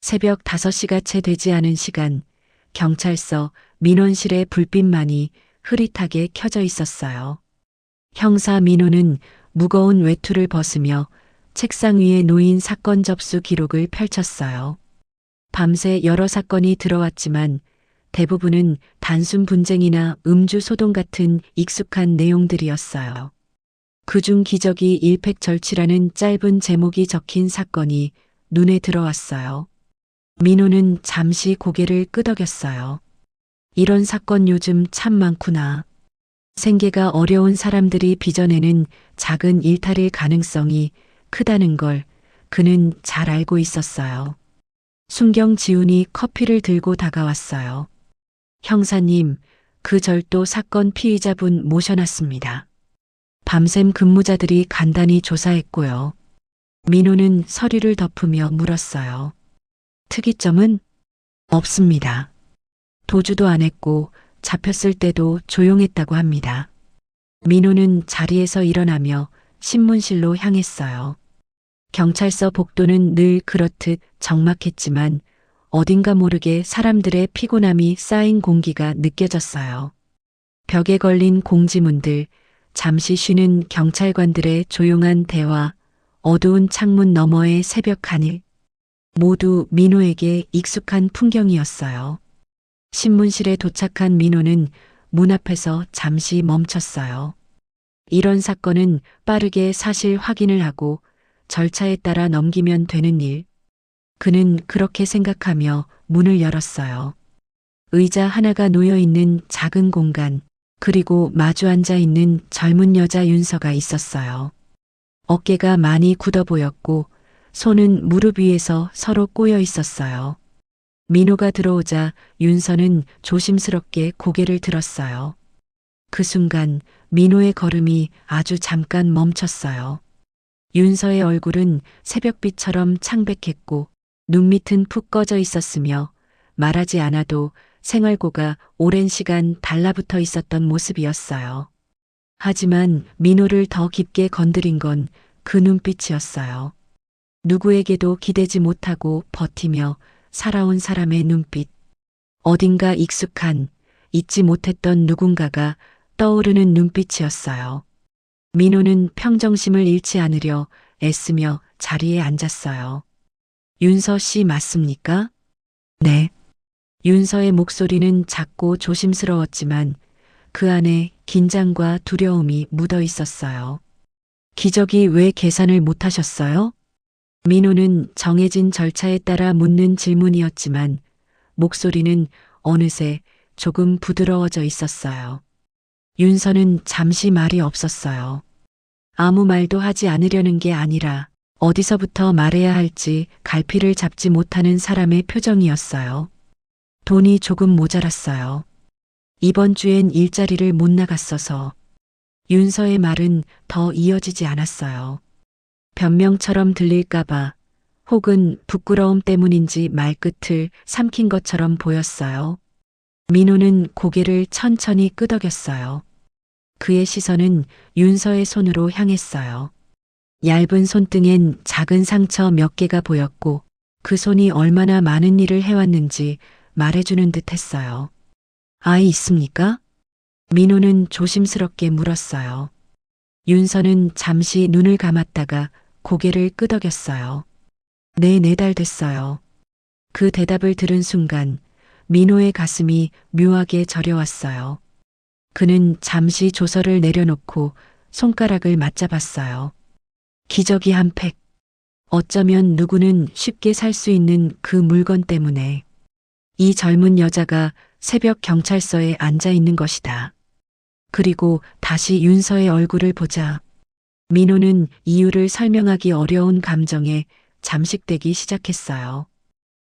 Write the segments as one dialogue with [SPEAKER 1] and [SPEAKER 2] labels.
[SPEAKER 1] 새벽 5시가 채 되지 않은 시간, 경찰서 민원실의 불빛만이 흐릿하게 켜져 있었어요. 형사 민호는 무거운 외투를 벗으며 책상 위에 놓인 사건 접수 기록을 펼쳤어요. 밤새 여러 사건이 들어왔지만 대부분은 단순 분쟁이나 음주 소동 같은 익숙한 내용들이었어요. 그중 기적이 일팩절치라는 짧은 제목이 적힌 사건이 눈에 들어왔어요. 민호는 잠시 고개를 끄덕였어요. 이런 사건 요즘 참 많구나. 생계가 어려운 사람들이 빚어내는 작은 일탈일 가능성이 크다는 걸 그는 잘 알고 있었어요. 순경 지훈이 커피를 들고 다가왔어요. 형사님, 그 절도 사건 피의자분 모셔놨습니다. 밤샘 근무자들이 간단히 조사했고요. 민호는 서류를 덮으며 물었어요. 특이점은 없습니다. 도주도 안 했고 잡혔을 때도 조용했다고 합니다. 민호는 자리에서 일어나며 신문실로 향했어요. 경찰서 복도는 늘 그렇듯 적막했지만 어딘가 모르게 사람들의 피곤함이 쌓인 공기가 느껴졌어요. 벽에 걸린 공지문들, 잠시 쉬는 경찰관들의 조용한 대화, 어두운 창문 너머의 새벽 하늘, 모두 민호에게 익숙한 풍경이었어요. 신문실에 도착한 민호는 문 앞에서 잠시 멈췄어요. 이런 사건은 빠르게 사실 확인을 하고 절차에 따라 넘기면 되는 일. 그는 그렇게 생각하며 문을 열었어요. 의자 하나가 놓여 있는 작은 공간, 그리고 마주 앉아 있는 젊은 여자 윤서가 있었어요. 어깨가 많이 굳어 보였고 손은 무릎 위에서 서로 꼬여 있었어요. 민호가 들어오자 윤서는 조심스럽게 고개를 들었어요. 그 순간 민호의 걸음이 아주 잠깐 멈췄어요. 윤서의 얼굴은 새벽빛처럼 창백했고 눈밑은 푹 꺼져 있었으며 말하지 않아도 생활고가 오랜 시간 달라붙어 있었던 모습이었어요. 하지만 민호를 더 깊게 건드린 건 그 눈빛이었어요. 누구에게도 기대지 못하고 버티며 살아온 사람의 눈빛. 어딘가 익숙한, 잊지 못했던 누군가가 떠오르는 눈빛이었어요. 민호는 평정심을 잃지 않으려 애쓰며 자리에 앉았어요. 윤서 씨 맞습니까? 네. 윤서의 목소리는 작고 조심스러웠지만 그 안에 긴장과 두려움이 묻어 있었어요. 기적이 왜 계산을 못하셨어요? 민호는 정해진 절차에 따라 묻는 질문이었지만 목소리는 어느새 조금 부드러워져 있었어요. 윤서는 잠시 말이 없었어요. 아무 말도 하지 않으려는 게 아니라 어디서부터 말해야 할지 갈피를 잡지 못하는 사람의 표정이었어요. 돈이 조금 모자랐어요. 이번 주엔 일자리를 못 나갔어서. 윤서의 말은 더 이어지지 않았어요. 변명처럼 들릴까봐 혹은 부끄러움 때문인지 말끝을 삼킨 것처럼 보였어요. 민호는 고개를 천천히 끄덕였어요. 그의 시선은 윤서의 손으로 향했어요. 얇은 손등엔 작은 상처 몇 개가 보였고 그 손이 얼마나 많은 일을 해왔는지 말해주는 듯 했어요. 아이 있습니까? 민호는 조심스럽게 물었어요. 윤서는 잠시 눈을 감았다가 고개를 끄덕였어요. 네, 4달 됐어요. 그 대답을 들은 순간 민호의 가슴이 묘하게 저려왔어요. 그는 잠시 조서를 내려놓고 손가락을 맞잡았어요. 기저귀 한 팩. 어쩌면 누구는 쉽게 살 수 있는 그 물건 때문에 이 젊은 여자가 새벽 경찰서에 앉아 있는 것이다. 그리고 다시 윤서의 얼굴을 보자 민호는 이유를 설명하기 어려운 감정에 잠식되기 시작했어요.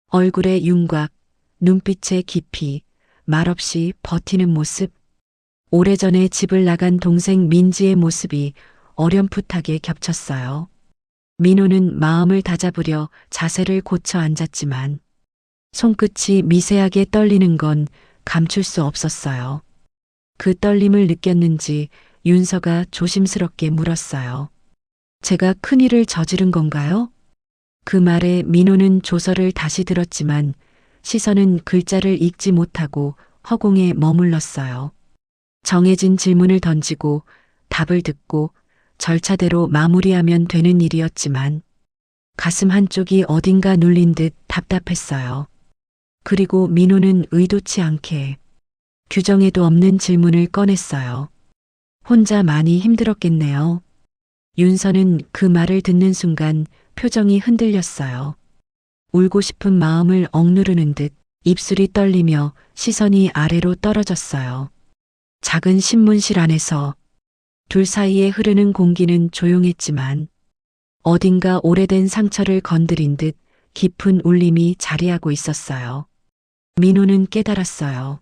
[SPEAKER 1] 얼굴의 윤곽, 눈빛의 깊이, 말없이 버티는 모습, 오래전에 집을 나간 동생 민지의 모습이 어렴풋하게 겹쳤어요. 민호는 마음을 다잡으려 자세를 고쳐 앉았지만 손끝이 미세하게 떨리는 건 감출 수 없었어요. 그 떨림을 느꼈는지 윤서가 조심스럽게 물었어요. 제가 큰일을 저지른 건가요? 그 말에 민호는 조서를 다시 들었지만 시선은 글자를 읽지 못하고 허공에 머물렀어요. 정해진 질문을 던지고 답을 듣고 절차대로 마무리하면 되는 일이었지만 가슴 한쪽이 어딘가 눌린 듯 답답했어요. 그리고 민호는 의도치 않게 규정에도 없는 질문을 꺼냈어요. 혼자 많이 힘들었겠네요. 윤서는 그 말을 듣는 순간 표정이 흔들렸어요. 울고 싶은 마음을 억누르는 듯 입술이 떨리며 시선이 아래로 떨어졌어요. 작은 신문실 안에서 둘 사이에 흐르는 공기는 조용했지만 어딘가 오래된 상처를 건드린 듯 깊은 울림이 자리하고 있었어요. 민호는 깨달았어요.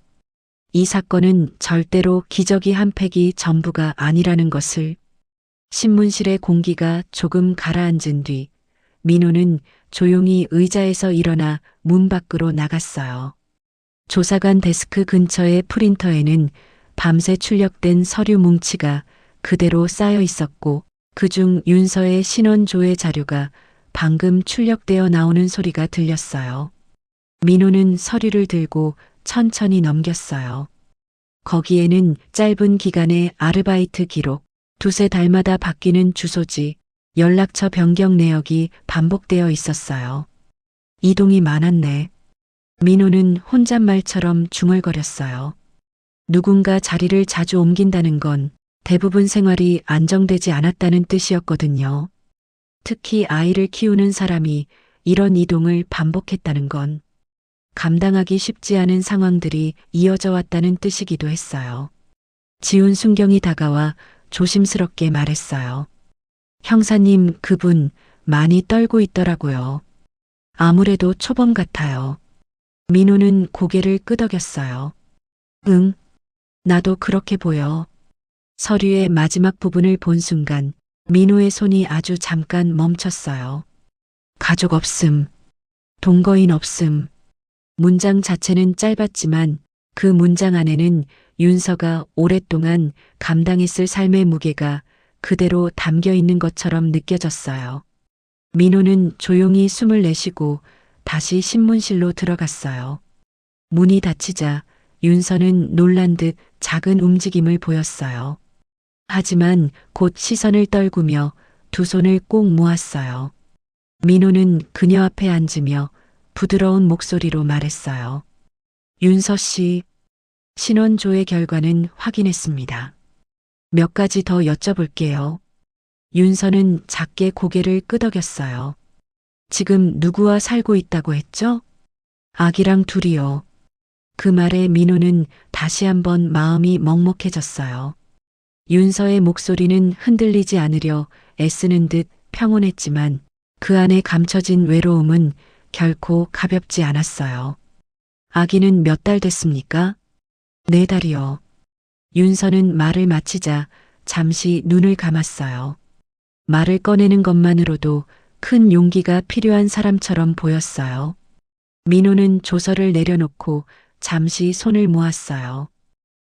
[SPEAKER 1] 이 사건은 절대로 기저귀 한 팩이 전부가 아니라는 것을. 신문실의 공기가 조금 가라앉은 뒤 민호는 조용히 의자에서 일어나 문 밖으로 나갔어요. 조사관 데스크 근처의 프린터에는 밤새 출력된 서류 뭉치가 그대로 쌓여 있었고 그중 윤서의 신원 조회 자료가 방금 출력되어 나오는 소리가 들렸어요. 민호는 서류를 들고 천천히 넘겼어요. 거기에는 짧은 기간의 아르바이트 기록, 두세 달마다 바뀌는 주소지, 연락처 변경 내역이 반복되어 있었어요. 이동이 많았네. 민호는 혼잣말처럼 중얼거렸어요. 누군가 자리를 자주 옮긴다는 건 대부분 생활이 안정되지 않았다는 뜻이었거든요. 특히 아이를 키우는 사람이 이런 이동을 반복했다는 건 감당하기 쉽지 않은 상황들이 이어져 왔다는 뜻이기도 했어요. 지운 순경이 다가와 조심스럽게 말했어요. 형사님, 그분 많이 떨고 있더라고요. 아무래도 초범 같아요. 민호는 고개를 끄덕였어요. 응, 나도 그렇게 보여. 서류의 마지막 부분을 본 순간 민호의 손이 아주 잠깐 멈췄어요. 가족 없음, 동거인 없음. 문장 자체는 짧았지만 그 문장 안에는 윤서가 오랫동안 감당했을 삶의 무게가 그대로 담겨 있는 것처럼 느껴졌어요. 민호는 조용히 숨을 내쉬고 다시 신문실로 들어갔어요. 문이 닫히자 윤서는 놀란 듯 작은 움직임을 보였어요. 하지만 곧 시선을 떨구며 두 손을 꼭 모았어요. 민호는 그녀 앞에 앉으며 부드러운 목소리로 말했어요. 윤서 씨, 신원조회 결과는 확인했습니다. 몇 가지 더 여쭤볼게요. 윤서는 작게 고개를 끄덕였어요. 지금 누구와 살고 있다고 했죠? 아기랑 둘이요. 그 말에 민호는 다시 한번 마음이 먹먹해졌어요. 윤서의 목소리는 흔들리지 않으려 애쓰는 듯 평온했지만 그 안에 감춰진 외로움은 결코 가볍지 않았어요. 아기는 몇 달 됐습니까? 4달이요. 윤서는 말을 마치자 잠시 눈을 감았어요. 말을 꺼내는 것만으로도 큰 용기가 필요한 사람처럼 보였어요. 민호는 조서를 내려놓고 잠시 손을 모았어요.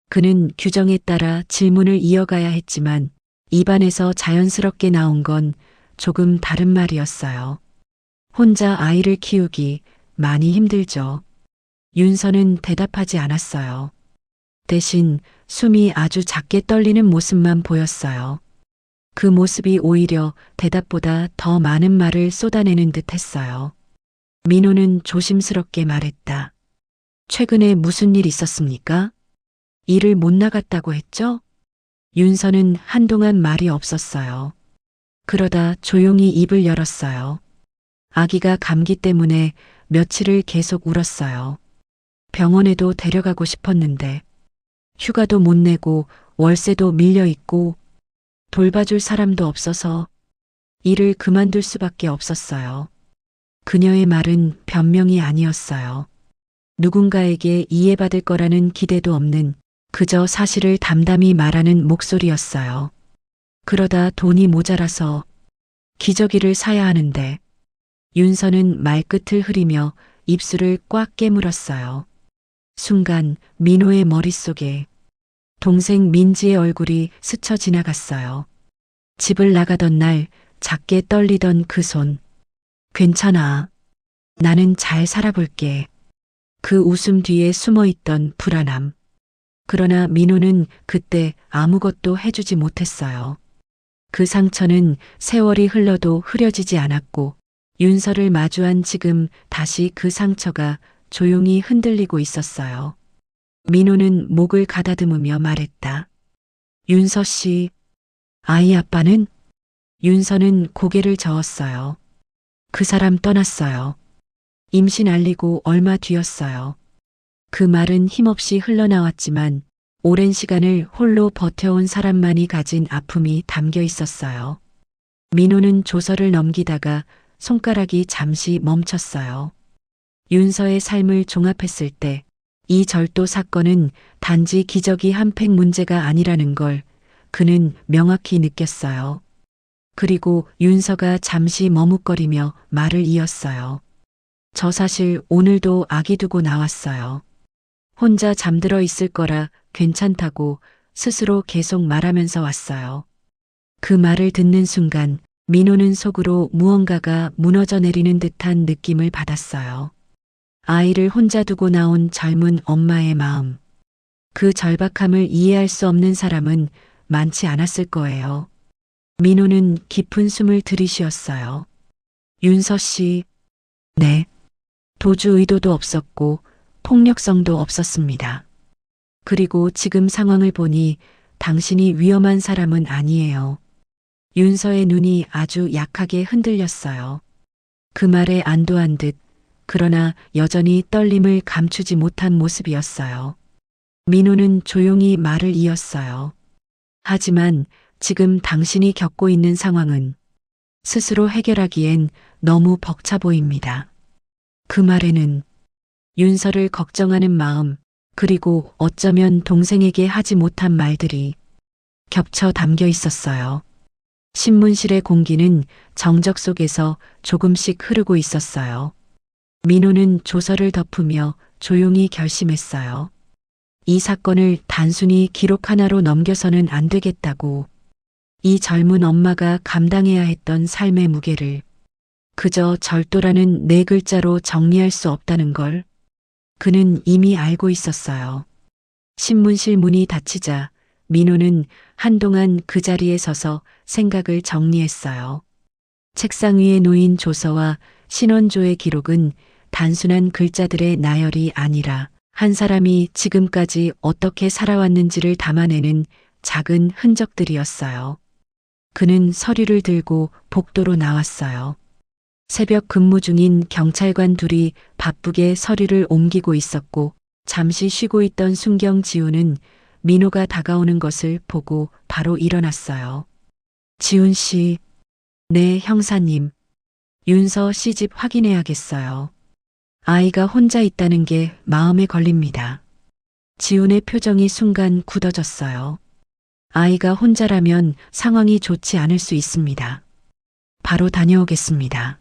[SPEAKER 1] 그는 규정에 따라 질문을 이어가야 했지만 입안에서 자연스럽게 나온 건 조금 다른 말이었어요. 혼자 아이를 키우기 많이 힘들죠. 윤서는 대답하지 않았어요. 대신 숨이 아주 작게 떨리는 모습만 보였어요. 그 모습이 오히려 대답보다 더 많은 말을 쏟아내는 듯 했어요. 민호는 조심스럽게 말했다. 최근에 무슨 일 있었습니까? 일을 못 나갔다고 했죠? 윤서는 한동안 말이 없었어요. 그러다 조용히 입을 열었어요. 아기가 감기 때문에 며칠을 계속 울었어요. 병원에도 데려가고 싶었는데 휴가도 못 내고 월세도 밀려 있고 돌봐줄 사람도 없어서 일을 그만둘 수밖에 없었어요. 그녀의 말은 변명이 아니었어요. 누군가에게 이해받을 거라는 기대도 없는 그저 사실을 담담히 말하는 목소리였어요. 그러다 돈이 모자라서 기저귀를 사야 하는데 윤서는 말끝을 흐리며 입술을 꽉 깨물었어요. 순간 민호의 머릿속에 동생 민지의 얼굴이 스쳐 지나갔어요. 집을 나가던 날 작게 떨리던 그 손. 괜찮아. 나는 잘 살아볼게. 그 웃음 뒤에 숨어 있던 불안함. 그러나 민호는 그때 아무것도 해주지 못했어요. 그 상처는 세월이 흘러도 흐려지지 않았고 윤서를 마주한 지금 다시 그 상처가 조용히 흔들리고 있었어요. 민호는 목을 가다듬으며 말했다. 윤서 씨, 아이 아빠는? 윤서는 고개를 저었어요. 그 사람 떠났어요. 임신 알리고 얼마 뒤였어요. 그 말은 힘없이 흘러나왔지만 오랜 시간을 홀로 버텨온 사람만이 가진 아픔이 담겨 있었어요. 민호는 조서를 넘기다가 손가락이 잠시 멈췄어요. 윤서의 삶을 종합했을 때 이 절도 사건은 단지 기저귀 한 팩 문제가 아니라는 걸 그는 명확히 느꼈어요. 그리고 윤서가 잠시 머뭇거리며 말을 이었어요. 저 사실 오늘도 아기 두고 나왔어요. 혼자 잠들어 있을 거라 괜찮다고 스스로 계속 말하면서 왔어요. 그 말을 듣는 순간 민호는 속으로 무언가가 무너져 내리는 듯한 느낌을 받았어요. 아이를 혼자 두고 나온 젊은 엄마의 마음. 그 절박함을 이해할 수 없는 사람은 많지 않았을 거예요. 민호는 깊은 숨을 들이쉬었어요. 윤서 씨, 네. 도주 의도도 없었고 폭력성도 없었습니다. 그리고 지금 상황을 보니 당신이 위험한 사람은 아니에요. 윤서의 눈이 아주 약하게 흔들렸어요. 그 말에 안도한 듯 그러나 여전히 떨림을 감추지 못한 모습이었어요. 민호는 조용히 말을 이었어요. 하지만 지금 당신이 겪고 있는 상황은 스스로 해결하기엔 너무 벅차 보입니다. 그 말에는 윤서를 걱정하는 마음, 그리고 어쩌면 동생에게 하지 못한 말들이 겹쳐 담겨 있었어요. 신문실의 공기는 정적 속에서 조금씩 흐르고 있었어요. 민호는 조서를 덮으며 조용히 결심했어요. 이 사건을 단순히 기록 하나로 넘겨서는 안 되겠다고. 이 젊은 엄마가 감당해야 했던 삶의 무게를 그저 절도라는 네 글자로 정리할 수 없다는 걸 그는 이미 알고 있었어요. 신문실 문이 닫히자 민호는 한동안 그 자리에 서서 생각을 정리했어요. 책상 위에 놓인 조서와 신원조의 기록은 단순한 글자들의 나열이 아니라 한 사람이 지금까지 어떻게 살아왔는지를 담아내는 작은 흔적들이었어요. 그는 서류를 들고 복도로 나왔어요. 새벽 근무 중인 경찰관 둘이 바쁘게 서류를 옮기고 있었고 잠시 쉬고 있던 순경지훈은 민호가 다가오는 것을 보고 바로 일어났어요. 지훈 씨, 네 형사님. 윤서 씨 집 확인해야겠어요. 아이가 혼자 있다는 게 마음에 걸립니다. 지훈의 표정이 순간 굳어졌어요. 아이가 혼자라면 상황이 좋지 않을 수 있습니다. 바로 다녀오겠습니다.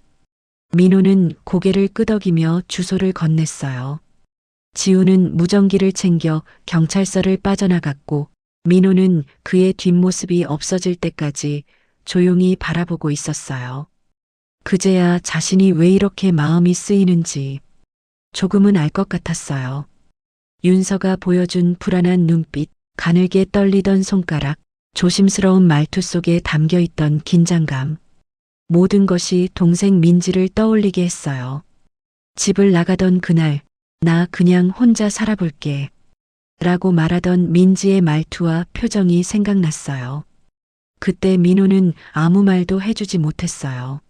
[SPEAKER 1] 민호는 고개를 끄덕이며 주소를 건넸어요. 지훈은 무전기를 챙겨 경찰서를 빠져나갔고 민호는 그의 뒷모습이 없어질 때까지 조용히 바라보고 있었어요. 그제야 자신이 왜 이렇게 마음이 쓰이는지 조금은 알 것 같았어요. 윤서가 보여준 불안한 눈빛, 가늘게 떨리던 손가락, 조심스러운 말투 속에 담겨 있던 긴장감. 모든 것이 동생 민지를 떠올리게 했어요. 집을 나가던 그날, 나 그냥 혼자 살아볼게. 라고 말하던 민지의 말투와 표정이 생각났어요. 그때 민호는 아무 말도 해주지 못했어요.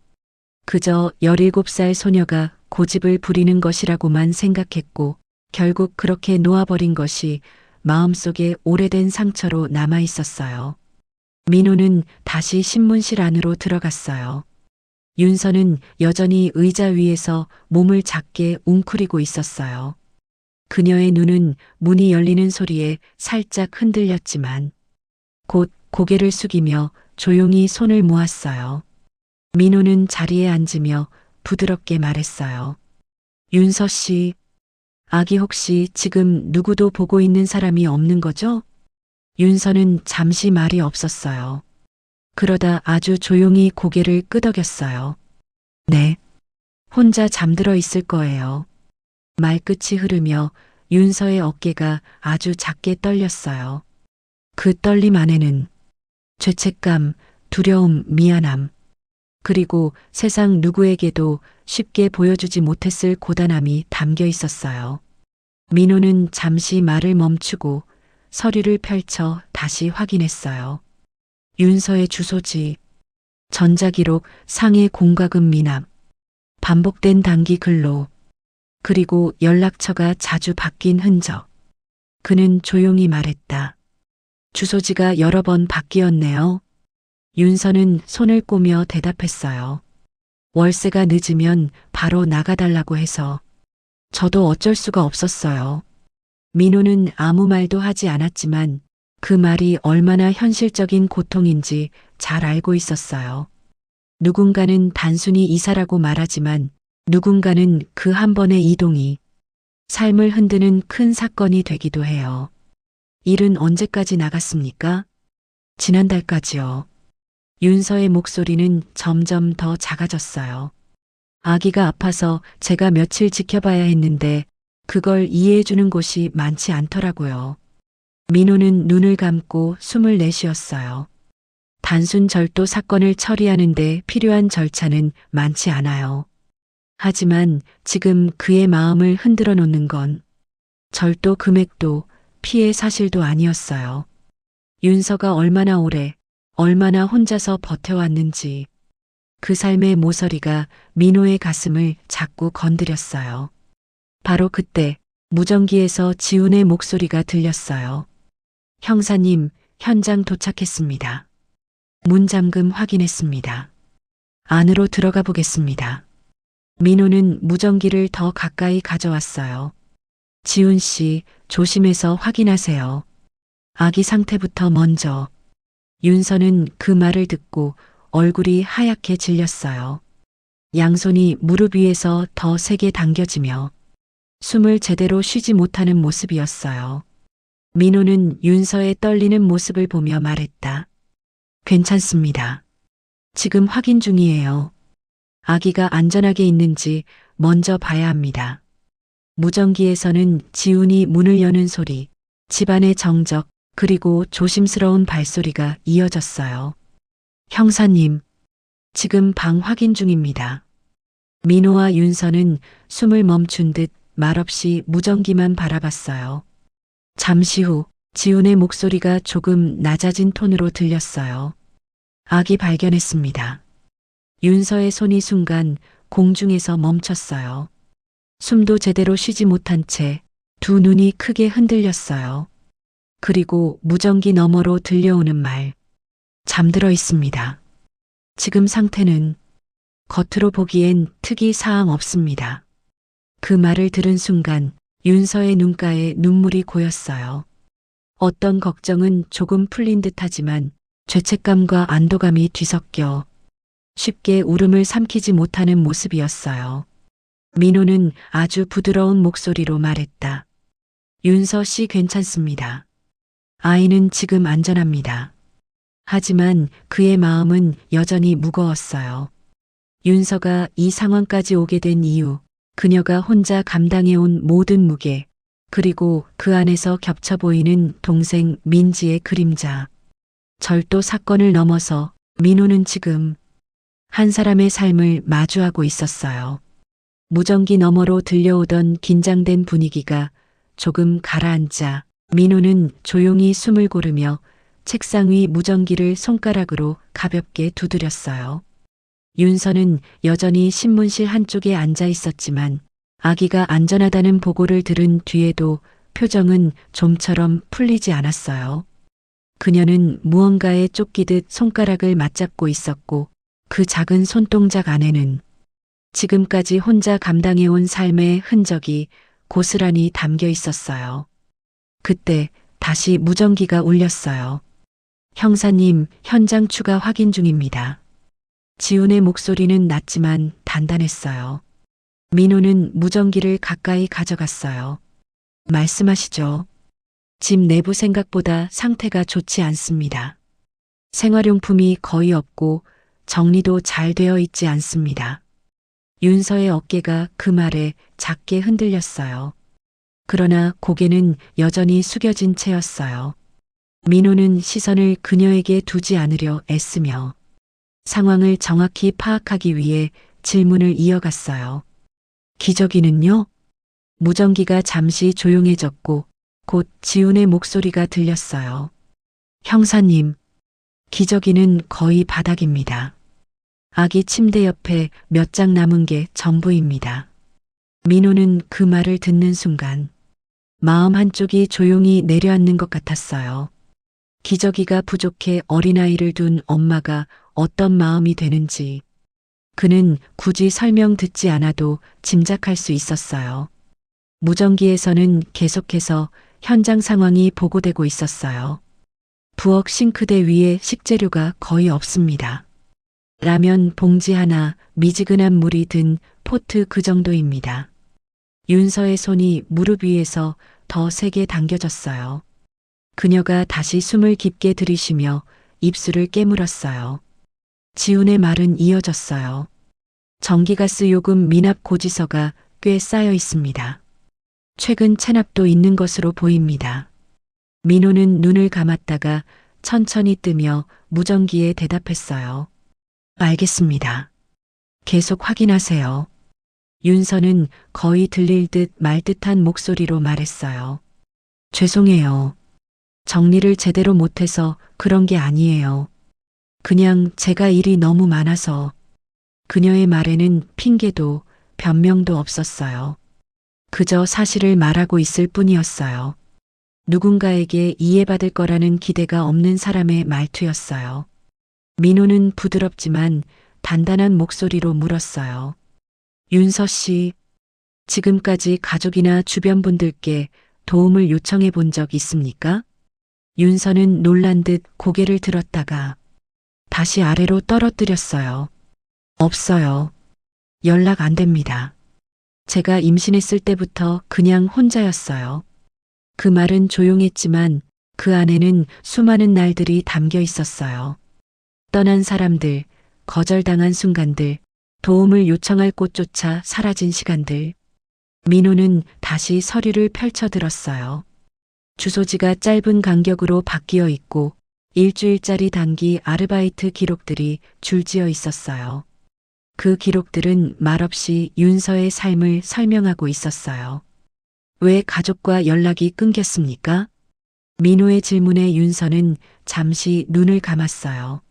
[SPEAKER 1] 그저 17살 소녀가 고집을 부리는 것이라고만 생각했고 결국 그렇게 놓아버린 것이 마음속에 오래된 상처로 남아 있었어요. 민호는 다시 신문실 안으로 들어갔어요. 윤서는 여전히 의자 위에서 몸을 작게 웅크리고 있었어요. 그녀의 눈은 문이 열리는 소리에 살짝 흔들렸지만 곧 고개를 숙이며 조용히 손을 모았어요. 민호는 자리에 앉으며 부드럽게 말했어요. 윤서 씨, 아기 혹시 지금 누구도 보고 있는 사람이 없는 거죠? 윤서는 잠시 말이 없었어요. 그러다 아주 조용히 고개를 끄덕였어요. 네. 혼자 잠들어 있을 거예요. 말끝이 흐르며 윤서의 어깨가 아주 작게 떨렸어요. 그 떨림 안에는 죄책감, 두려움, 미안함, 그리고 세상 누구에게도 쉽게 보여주지 못했을 고단함이 담겨 있었어요. 민호는 잠시 말을 멈추고 서류를 펼쳐 다시 확인했어요. 윤서의 주소지, 전자기록, 상해 공과금 미납, 반복된 단기 근로, 그리고 연락처가 자주 바뀐 흔적. 그는 조용히 말했다. 주소지가 여러 번 바뀌었네요. 윤서는 손을 꼬며 대답했어요. 월세가 늦으면 바로 나가달라고 해서 저도 어쩔 수가 없었어요. 민호는 아무 말도 하지 않았지만 그 말이 얼마나 현실적인 고통인지 잘 알고 있었어요. 누군가는 단순히 이사라고 말하지만 누군가는 그 한 번의 이동이 삶을 흔드는 큰 사건이 되기도 해요. 일은 언제까지 나갔습니까? 지난달까지요. 윤서의 목소리는 점점 더 작아졌어요. 아기가 아파서 제가 며칠 지켜봐야 했는데 그걸 이해해주는 곳이 많지 않더라고요. 민호는 눈을 감고 숨을 내쉬었어요. 단순 절도 사건을 처리하는데 필요한 절차는 많지 않아요. 하지만 지금 그의 마음을 흔들어 놓는 건 절도 금액도 피해 사실도 아니었어요. 윤서가 얼마나 오래, 얼마나 혼자서 버텨왔는지 그 삶의 모서리가 민호의 가슴을 자꾸 건드렸어요. 바로 그때 무전기에서 지훈의 목소리가 들렸어요. 형사님, 현장 도착했습니다. 문잠금 확인했습니다. 안으로 들어가 보겠습니다. 민호는 무전기를 더 가까이 가져왔어요. 지훈 씨, 조심해서 확인하세요. 아기 상태부터 먼저. 윤서는 그 말을 듣고 얼굴이 하얗게 질렸어요. 양손이 무릎 위에서 더 세게 당겨지며 숨을 제대로 쉬지 못하는 모습이었어요. 민호는 윤서의 떨리는 모습을 보며 말했다. 괜찮습니다. 지금 확인 중이에요. 아기가 안전하게 있는지 먼저 봐야 합니다. 무전기에서는 지훈이 문을 여는 소리, 집안의 정적, 그리고 조심스러운 발소리가 이어졌어요. 형사님, 지금 방 확인 중입니다. 민호와 윤서는 숨을 멈춘 듯 말없이 무전기만 바라봤어요. 잠시 후 지훈의 목소리가 조금 낮아진 톤으로 들렸어요. 아기 발견했습니다. 윤서의 손이 순간 공중에서 멈췄어요. 숨도 제대로 쉬지 못한 채 두 눈이 크게 흔들렸어요. 그리고 무전기 너머로 들려오는 말. 잠들어 있습니다. 지금 상태는 겉으로 보기엔 특이 사항 없습니다. 그 말을 들은 순간 윤서의 눈가에 눈물이 고였어요. 어떤 걱정은 조금 풀린 듯하지만 죄책감과 안도감이 뒤섞여 쉽게 울음을 삼키지 못하는 모습이었어요. 민호는 아주 부드러운 목소리로 말했다. 윤서 씨 괜찮습니다. 아이는 지금 안전합니다. 하지만 그의 마음은 여전히 무거웠어요. 윤서가 이 상황까지 오게 된 이유, 그녀가 혼자 감당해온 모든 무게, 그리고 그 안에서 겹쳐 보이는 동생 민지의 그림자. 절도 사건을 넘어서 민호는 지금 한 사람의 삶을 마주하고 있었어요. 무전기 너머로 들려오던 긴장된 분위기가 조금 가라앉자 민호는 조용히 숨을 고르며 책상 위 무전기를 손가락으로 가볍게 두드렸어요. 윤서는 여전히 신문실 한쪽에 앉아 있었지만 아기가 안전하다는 보고를 들은 뒤에도 표정은 좀처럼 풀리지 않았어요. 그녀는 무언가에 쫓기듯 손가락을 맞잡고 있었고 그 작은 손동작 안에는 지금까지 혼자 감당해온 삶의 흔적이 고스란히 담겨 있었어요. 그때 다시 무전기가 울렸어요. 형사님, 현장 추가 확인 중입니다. 지훈의 목소리는 낮지만 단단했어요. 민호는 무전기를 가까이 가져갔어요. 말씀하시죠. 집 내부 생각보다 상태가 좋지 않습니다. 생활용품이 거의 없고 정리도 잘 되어 있지 않습니다. 윤서의 어깨가 그 말에 작게 흔들렸어요. 그러나 고개는 여전히 숙여진 채였어요. 민호는 시선을 그녀에게 두지 않으려 애쓰며 상황을 정확히 파악하기 위해 질문을 이어갔어요. 기저귀는요? 무전기가 잠시 조용해졌고 곧 지훈의 목소리가 들렸어요. 형사님, 기저귀는 거의 바닥입니다. 아기 침대 옆에 몇 장 남은 게 전부입니다. 민호는 그 말을 듣는 순간 마음 한쪽이 조용히 내려앉는 것 같았어요. 기저귀가 부족해 어린아이를 둔 엄마가 어떤 마음이 되는지 그는 굳이 설명 듣지 않아도 짐작할 수 있었어요. 무전기에서는 계속해서 현장 상황이 보고되고 있었어요. 부엌 싱크대 위에 식재료가 거의 없습니다. 라면 봉지 하나, 미지근한 물이 든 포트 그 정도입니다. 윤서의 손이 무릎 위에서 더 세게 당겨졌어요. 그녀가 다시 숨을 깊게 들이쉬며 입술을 깨물었어요. 지훈의 말은 이어졌어요. 전기가스 요금 미납 고지서가 꽤 쌓여 있습니다. 최근 체납도 있는 것으로 보입니다. 민호는 눈을 감았다가 천천히 뜨며 무전기에 대답했어요. 알겠습니다. 계속 확인하세요. 윤서는 거의 들릴 듯 말 듯한 목소리로 말했어요. 죄송해요. 정리를 제대로 못해서 그런 게 아니에요. 그냥 제가 일이 너무 많아서. 그녀의 말에는 핑계도 변명도 없었어요. 그저 사실을 말하고 있을 뿐이었어요. 누군가에게 이해받을 거라는 기대가 없는 사람의 말투였어요. 민호는 부드럽지만 단단한 목소리로 물었어요. 윤서 씨, 지금까지 가족이나 주변 분들께 도움을 요청해 본 적 있습니까? 윤서는 놀란 듯 고개를 들었다가 다시 아래로 떨어뜨렸어요. 없어요. 연락 안 됩니다. 제가 임신했을 때부터 그냥 혼자였어요. 그 말은 조용했지만 그 안에는 수많은 날들이 담겨 있었어요. 떠난 사람들, 거절당한 순간들, 도움을 요청할 곳조차 사라진 시간들. 민호는 다시 서류를 펼쳐들었어요. 주소지가 짧은 간격으로 바뀌어 있고 일주일짜리 단기 아르바이트 기록들이 줄지어 있었어요. 그 기록들은 말없이 윤서의 삶을 설명하고 있었어요. 왜 가족과 연락이 끊겼습니까? 민호의 질문에 윤서는 잠시 눈을 감았어요.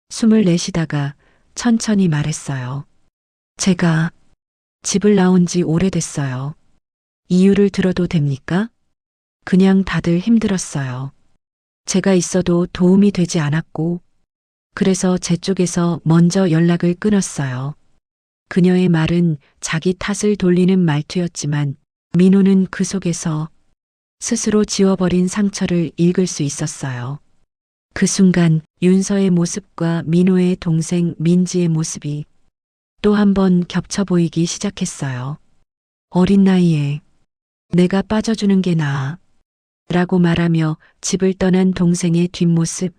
[SPEAKER 1] 숨을 내쉬다가 천천히 말했어요. 제가 집을 나온 지 오래됐어요. 이유를 들어도 됩니까? 그냥 다들 힘들었어요. 제가 있어도 도움이 되지 않았고, 그래서 제 쪽에서 먼저 연락을 끊었어요. 그녀의 말은 자기 탓을 돌리는 말투였지만 민호는 그 속에서 스스로 지워버린 상처를 읽을 수 있었어요. 그 순간 윤서의 모습과 민호의 동생 민지의 모습이 또 한 번 겹쳐 보이기 시작했어요. 어린 나이에 내가 빠져주는 게 나아 라고 말하며 집을 떠난 동생의 뒷모습,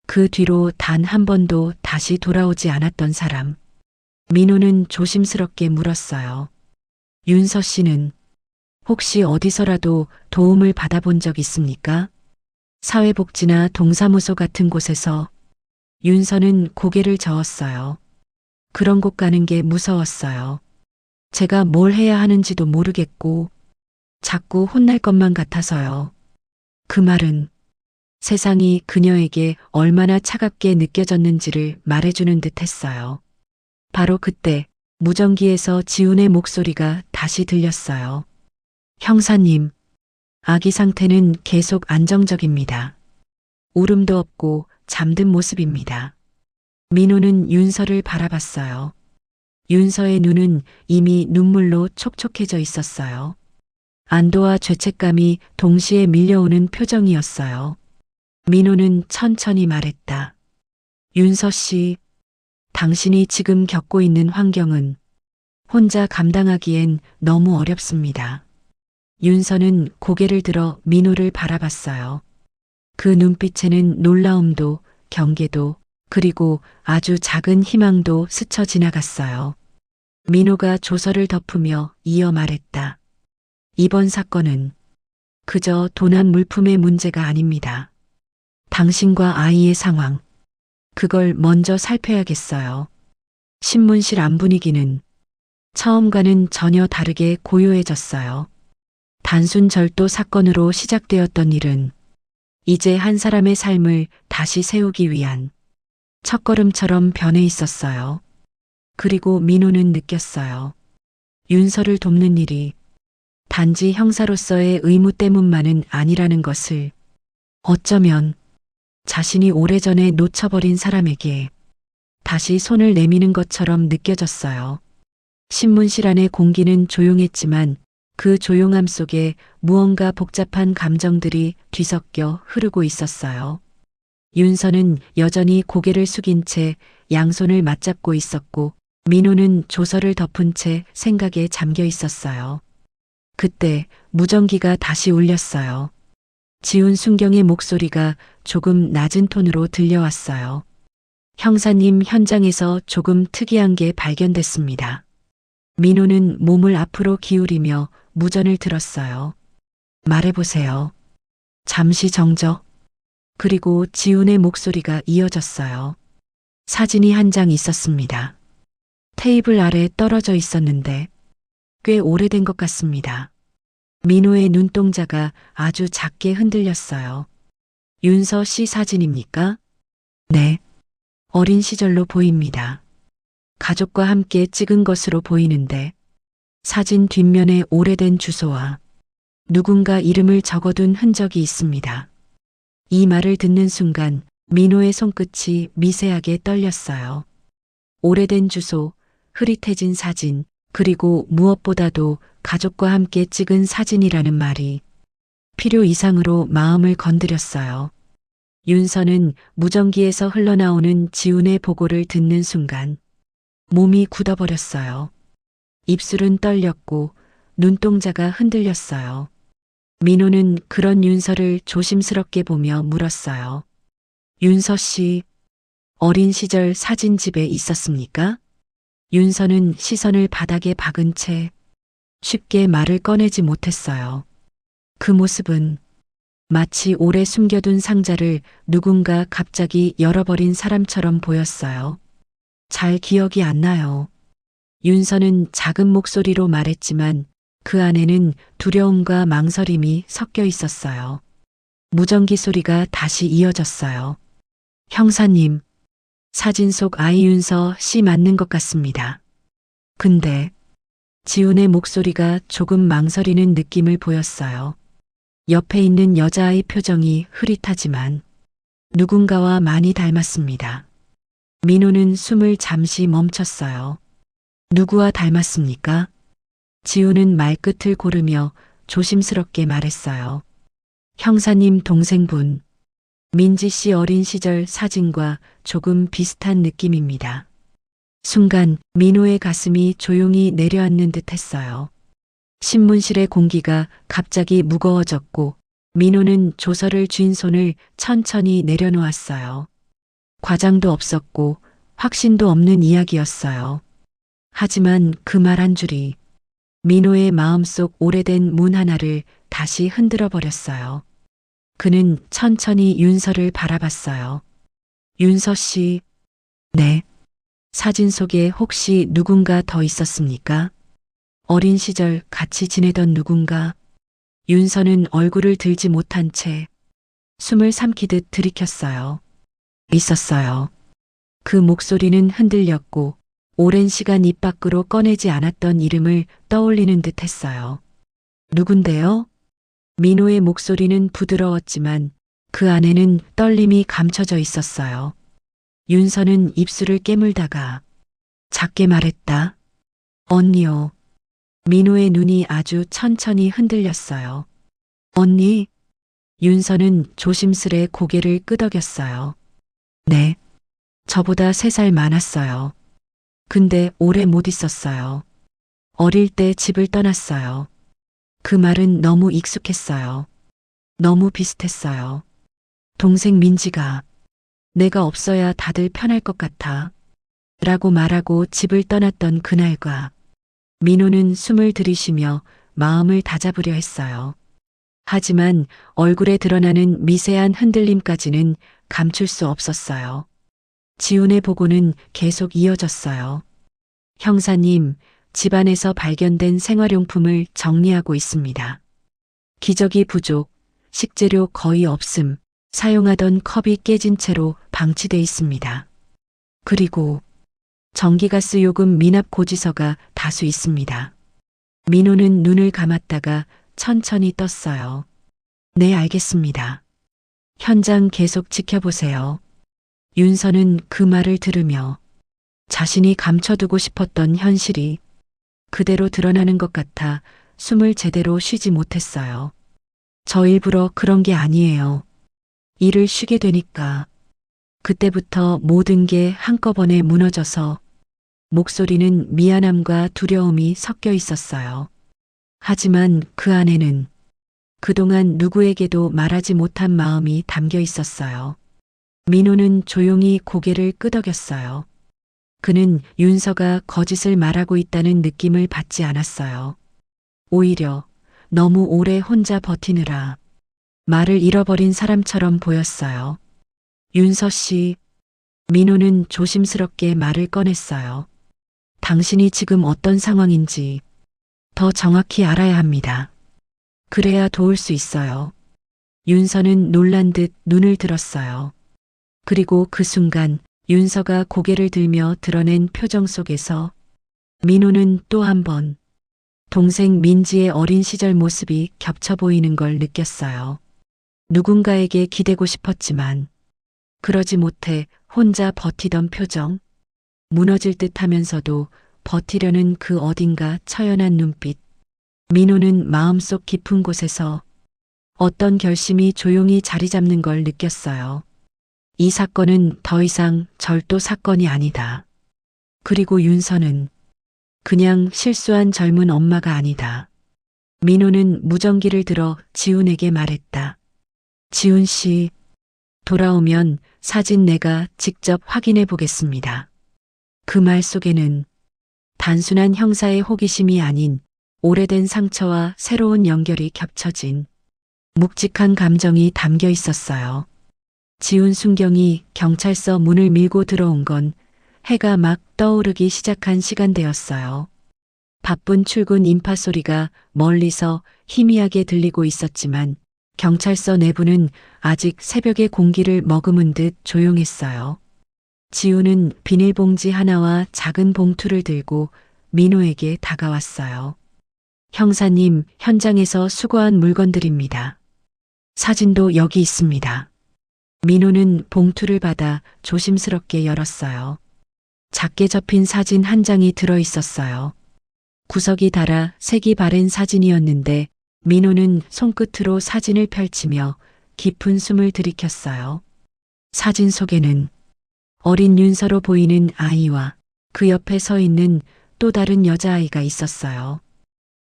[SPEAKER 1] 그 뒤로 단 한 번도 다시 돌아오지 않았던 사람. 민호는 조심스럽게 물었어요. 윤서 씨는 혹시 어디서라도 도움을 받아본 적 있습니까? 사회복지나 동사무소 같은 곳에서. 윤서는 고개를 저었어요. 그런 곳 가는 게 무서웠어요. 제가 뭘 해야 하는지도 모르겠고 자꾸 혼날 것만 같아서요. 그 말은 세상이 그녀에게 얼마나 차갑게 느껴졌는지를 말해주는 듯 했어요. 바로 그때 무전기에서 지훈의 목소리가 다시 들렸어요. 형사님, 아기 상태는 계속 안정적입니다. 울음도 없고 잠든 모습입니다. 민호는 윤서를 바라봤어요. 윤서의 눈은 이미 눈물로 촉촉해져 있었어요. 안도와 죄책감이 동시에 밀려오는 표정이었어요. 민호는 천천히 말했다. 윤서 씨, 당신이 지금 겪고 있는 환경은 혼자 감당하기엔 너무 어렵습니다. 윤서는 고개를 들어 민호를 바라봤어요. 그 눈빛에는 놀라움도 경계도 그리고 아주 작은 희망도 스쳐 지나갔어요. 민호가 조서를 덮으며 이어 말했다. 이번 사건은 그저 도난 물품의 문제가 아닙니다. 당신과 아이의 상황, 그걸 먼저 살펴야겠어요. 신문실 안 분위기는 처음과는 전혀 다르게 고요해졌어요. 단순 절도 사건으로 시작되었던 일은 이제 한 사람의 삶을 다시 세우기 위한 첫걸음처럼 변해 있었어요. 그리고 민호는 느꼈어요. 윤서를 돕는 일이 단지 형사로서의 의무 때문만은 아니라는 것을, 어쩌면 자신이 오래전에 놓쳐버린 사람에게 다시 손을 내미는 것처럼 느껴졌어요. 신문실 안의 공기는 조용했지만 그 조용함 속에 무언가 복잡한 감정들이 뒤섞여 흐르고 있었어요. 윤서는 여전히 고개를 숙인 채 양손을 맞잡고 있었고 민호는 조서를 덮은 채 생각에 잠겨 있었어요. 그때 무전기가 다시 울렸어요. 지훈 순경의 목소리가 조금 낮은 톤으로 들려왔어요. 형사님, 현장에서 조금 특이한 게 발견됐습니다. 민호는 몸을 앞으로 기울이며 무전을 들었어요. 말해보세요. 잠시 정적. 그리고 지훈의 목소리가 이어졌어요. 사진이 한 장 있었습니다. 테이블 아래 떨어져 있었는데 꽤 오래된 것 같습니다. 민호의 눈동자가 아주 작게 흔들렸어요. 윤서 씨 사진입니까? 네. 어린 시절로 보입니다. 가족과 함께 찍은 것으로 보이는데 사진 뒷면에 오래된 주소와 누군가 이름을 적어둔 흔적이 있습니다. 이 말을 듣는 순간 민호의 손끝이 미세하게 떨렸어요. 오래된 주소, 흐릿해진 사진, 그리고 무엇보다도 가족과 함께 찍은 사진이라는 말이 필요 이상으로 마음을 건드렸어요. 윤서는 무전기에서 흘러나오는 지훈의 보고를 듣는 순간 몸이 굳어버렸어요. 입술은 떨렸고 눈동자가 흔들렸어요. 민호는 그런 윤서를 조심스럽게 보며 물었어요. 윤서 씨, 어린 시절 사진집에 있었습니까? 윤서는 시선을 바닥에 박은 채 쉽게 말을 꺼내지 못했어요. 그 모습은 마치 오래 숨겨둔 상자를 누군가 갑자기 열어버린 사람처럼 보였어요. 잘 기억이 안 나요. 윤서는 작은 목소리로 말했지만 그 안에는 두려움과 망설임이 섞여 있었어요. 무전기 소리가 다시 이어졌어요. 형사님, 사진 속 아이 윤서 씨 맞는 것 같습니다. 근데 지훈의 목소리가 조금 망설이는 느낌을 보였어요. 옆에 있는 여자아이 표정이 흐릿하지만 누군가와 많이 닮았습니다. 민호는 숨을 잠시 멈췄어요. 누구와 닮았습니까? 지훈은 말끝을 고르며 조심스럽게 말했어요. 형사님 동생분, 민지 씨 어린 시절 사진과 조금 비슷한 느낌입니다. 순간 민호의 가슴이 조용히 내려앉는 듯 했어요. 신문실의 공기가 갑자기 무거워졌고 민호는 조서를 쥔 손을 천천히 내려놓았어요. 과장도 없었고 확신도 없는 이야기였어요. 하지만 그 말 한 줄이 민호의 마음속 오래된 문 하나를 다시 흔들어 버렸어요. 그는 천천히 윤서를 바라봤어요. 윤서 씨, 네. 사진 속에 혹시 누군가 더 있었습니까? 어린 시절 같이 지내던 누군가? 윤서는 얼굴을 들지 못한 채 숨을 삼키듯 들이켰어요. 있었어요. 그 목소리는 흔들렸고 오랜 시간 입 밖으로 꺼내지 않았던 이름을 떠올리는 듯 했어요. 누군데요? 민호의 목소리는 부드러웠지만 그 안에는 떨림이 감춰져 있었어요. 윤서는 입술을 깨물다가 작게 말했다. 언니요. 민호의 눈이 아주 천천히 흔들렸어요. 언니? 윤서는 조심스레 고개를 끄덕였어요. 네. 저보다 3살 많았어요. 근데 오래 못 있었어요. 어릴 때 집을 떠났어요. 그 말은 너무 익숙했어요. 너무 비슷했어요. 동생 민지가 내가 없어야 다들 편할 것 같아. 라고 말하고 집을 떠났던 그날과 민호는 숨을 들이쉬며 마음을 다잡으려 했어요. 하지만 얼굴에 드러나는 미세한 흔들림까지는 감출 수 없었어요. 지훈의 보고는 계속 이어졌어요. 형사님, 집안에서 발견된 생활용품을 정리하고 있습니다. 기저귀 부족, 식재료 거의 없음, 사용하던 컵이 깨진 채로 방치돼 있습니다. 그리고 전기가스 요금 미납 고지서가 다수 있습니다. 민호는 눈을 감았다가 천천히 떴어요. 네, 알겠습니다. 현장 계속 지켜보세요. 윤서는 그 말을 들으며 자신이 감춰두고 싶었던 현실이 그대로 드러나는 것 같아 숨을 제대로 쉬지 못했어요. 저 일부러 그런 게 아니에요. 일을 쉬게 되니까 그때부터 모든 게 한꺼번에 무너져서 목소리는 미안함과 두려움이 섞여 있었어요. 하지만 그 안에는 그동안 누구에게도 말하지 못한 마음이 담겨 있었어요. 민호는 조용히 고개를 끄덕였어요. 그는 윤서가 거짓을 말하고 있다는 느낌을 받지 않았어요. 오히려 너무 오래 혼자 버티느라 말을 잃어버린 사람처럼 보였어요. 윤서 씨, 민호는 조심스럽게 말을 꺼냈어요. 당신이 지금 어떤 상황인지 더 정확히 알아야 합니다. 그래야 도울 수 있어요. 윤서는 놀란 듯 눈을 들었어요. 그리고 그 순간 윤서가 고개를 들며 드러낸 표정 속에서 민호는 또 한 번 동생 민지의 어린 시절 모습이 겹쳐 보이는 걸 느꼈어요. 누군가에게 기대고 싶었지만 그러지 못해 혼자 버티던 표정, 무너질 듯 하면서도 버티려는 그 어딘가 처연한 눈빛. 민호는 마음속 깊은 곳에서 어떤 결심이 조용히 자리 잡는 걸 느꼈어요. 이 사건은 더 이상 절도 사건이 아니다. 그리고 윤서는 그냥 실수한 젊은 엄마가 아니다. 민호는 무전기를 들어 지훈에게 말했다. 지훈 씨, 돌아오면 사진 내가 직접 확인해 보겠습니다. 그 말 속에는 단순한 형사의 호기심이 아닌 오래된 상처와 새로운 연결이 겹쳐진 묵직한 감정이 담겨 있었어요. 지훈 순경이 경찰서 문을 밀고 들어온 건 해가 막 떠오르기 시작한 시간대였어요. 바쁜 출근 인파 소리가 멀리서 희미하게 들리고 있었지만 경찰서 내부는 아직 새벽의 공기를 머금은 듯 조용했어요. 지훈은 비닐봉지 하나와 작은 봉투를 들고 민호에게 다가왔어요. 형사님, 현장에서 수거한 물건들입니다. 사진도 여기 있습니다. 민호는 봉투를 받아 조심스럽게 열었어요. 작게 접힌 사진 한 장이 들어 있었어요. 구석이 달아 색이 바랜 사진이었는데 민호는 손끝으로 사진을 펼치며 깊은 숨을 들이켰어요. 사진 속에는 어린 윤서로 보이는 아이와 그 옆에 서 있는 또 다른 여자아이가 있었어요.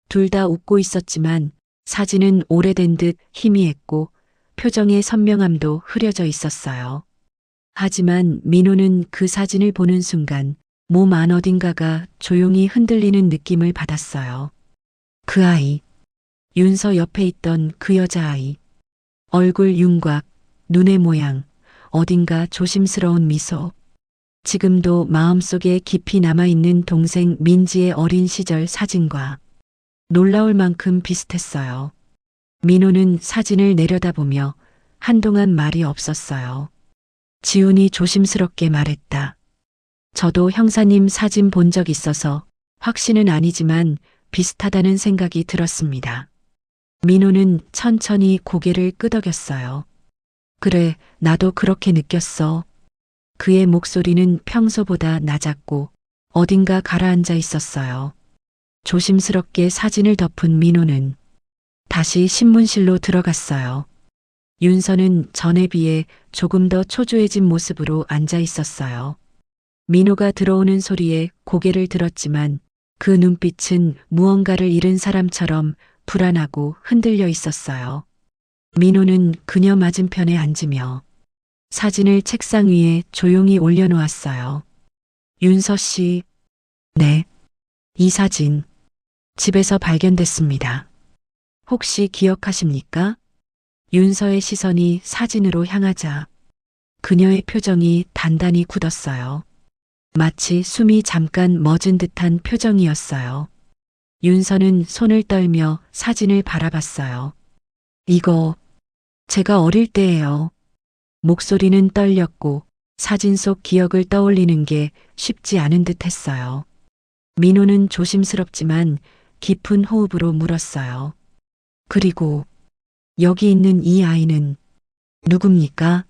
[SPEAKER 1] 둘 다 웃고 있었지만 사진은 오래된 듯 희미했고 표정의 선명함도 흐려져 있었어요. 하지만 민호는 그 사진을 보는 순간 몸 안 어딘가가 조용히 흔들리는 느낌을 받았어요. 그 아이, 윤서 옆에 있던 그 여자아이. 얼굴 윤곽, 눈의 모양, 어딘가 조심스러운 미소. 지금도 마음속에 깊이 남아있는 동생 민지의 어린 시절 사진과 놀라울 만큼 비슷했어요. 민호는 사진을 내려다보며 한동안 말이 없었어요. 지훈이 조심스럽게 말했다. 저도 형사님 사진 본 적 있어서 확신은 아니지만 비슷하다는 생각이 들었습니다. 민호는 천천히 고개를 끄덕였어요. 그래, 나도 그렇게 느꼈어. 그의 목소리는 평소보다 낮았고 어딘가 가라앉아 있었어요. 조심스럽게 사진을 덮은 민호는 다시 신문실로 들어갔어요. 윤서는 전에 비해 조금 더 초조해진 모습으로 앉아 있었어요. 민호가 들어오는 소리에 고개를 들었지만 그 눈빛은 무언가를 잃은 사람처럼 불안하고 흔들려 있었어요. 민호는 그녀 맞은편에 앉으며 사진을 책상 위에 조용히 올려놓았어요. 윤서 씨. 네. 이 사진 집에서 발견됐습니다. 혹시 기억하십니까? 윤서의 시선이 사진으로 향하자 그녀의 표정이 단단히 굳었어요. 마치 숨이 잠깐 멎은 듯한 표정이었어요. 윤서는 손을 떨며 사진을 바라봤어요. 이거 제가 어릴 때예요. 목소리는 떨렸고 사진 속 기억을 떠올리는 게 쉽지 않은 듯 했어요. 민호는 조심스럽지만 깊은 호흡으로 물었어요. 그리고 여기 있는 이 아이는 누굽니까?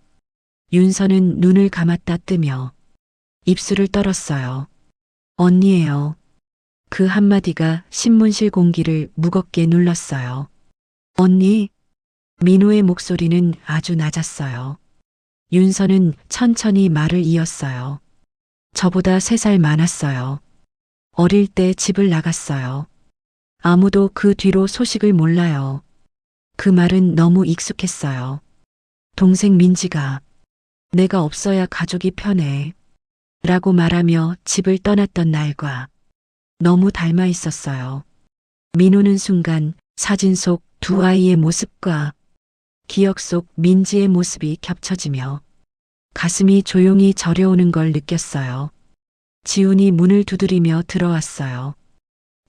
[SPEAKER 1] 윤서는 눈을 감았다 뜨며 입술을 떨었어요. 언니예요. 그 한마디가 신문실 공기를 무겁게 눌렀어요. 언니? 민호의 목소리는 아주 낮았어요. 윤서는 천천히 말을 이었어요. 저보다 3살 많았어요. 어릴 때 집을 나갔어요. 아무도 그 뒤로 소식을 몰라요. 그 말은 너무 익숙했어요. 동생 민지가 내가 없어야 가족이 편해 라고 말하며 집을 떠났던 날과 너무 닮아 있었어요. 민호는 순간 사진 속 두 아이의 모습과 기억 속 민지의 모습이 겹쳐지며 가슴이 조용히 저려오는 걸 느꼈어요. 지훈이 문을 두드리며 들어왔어요.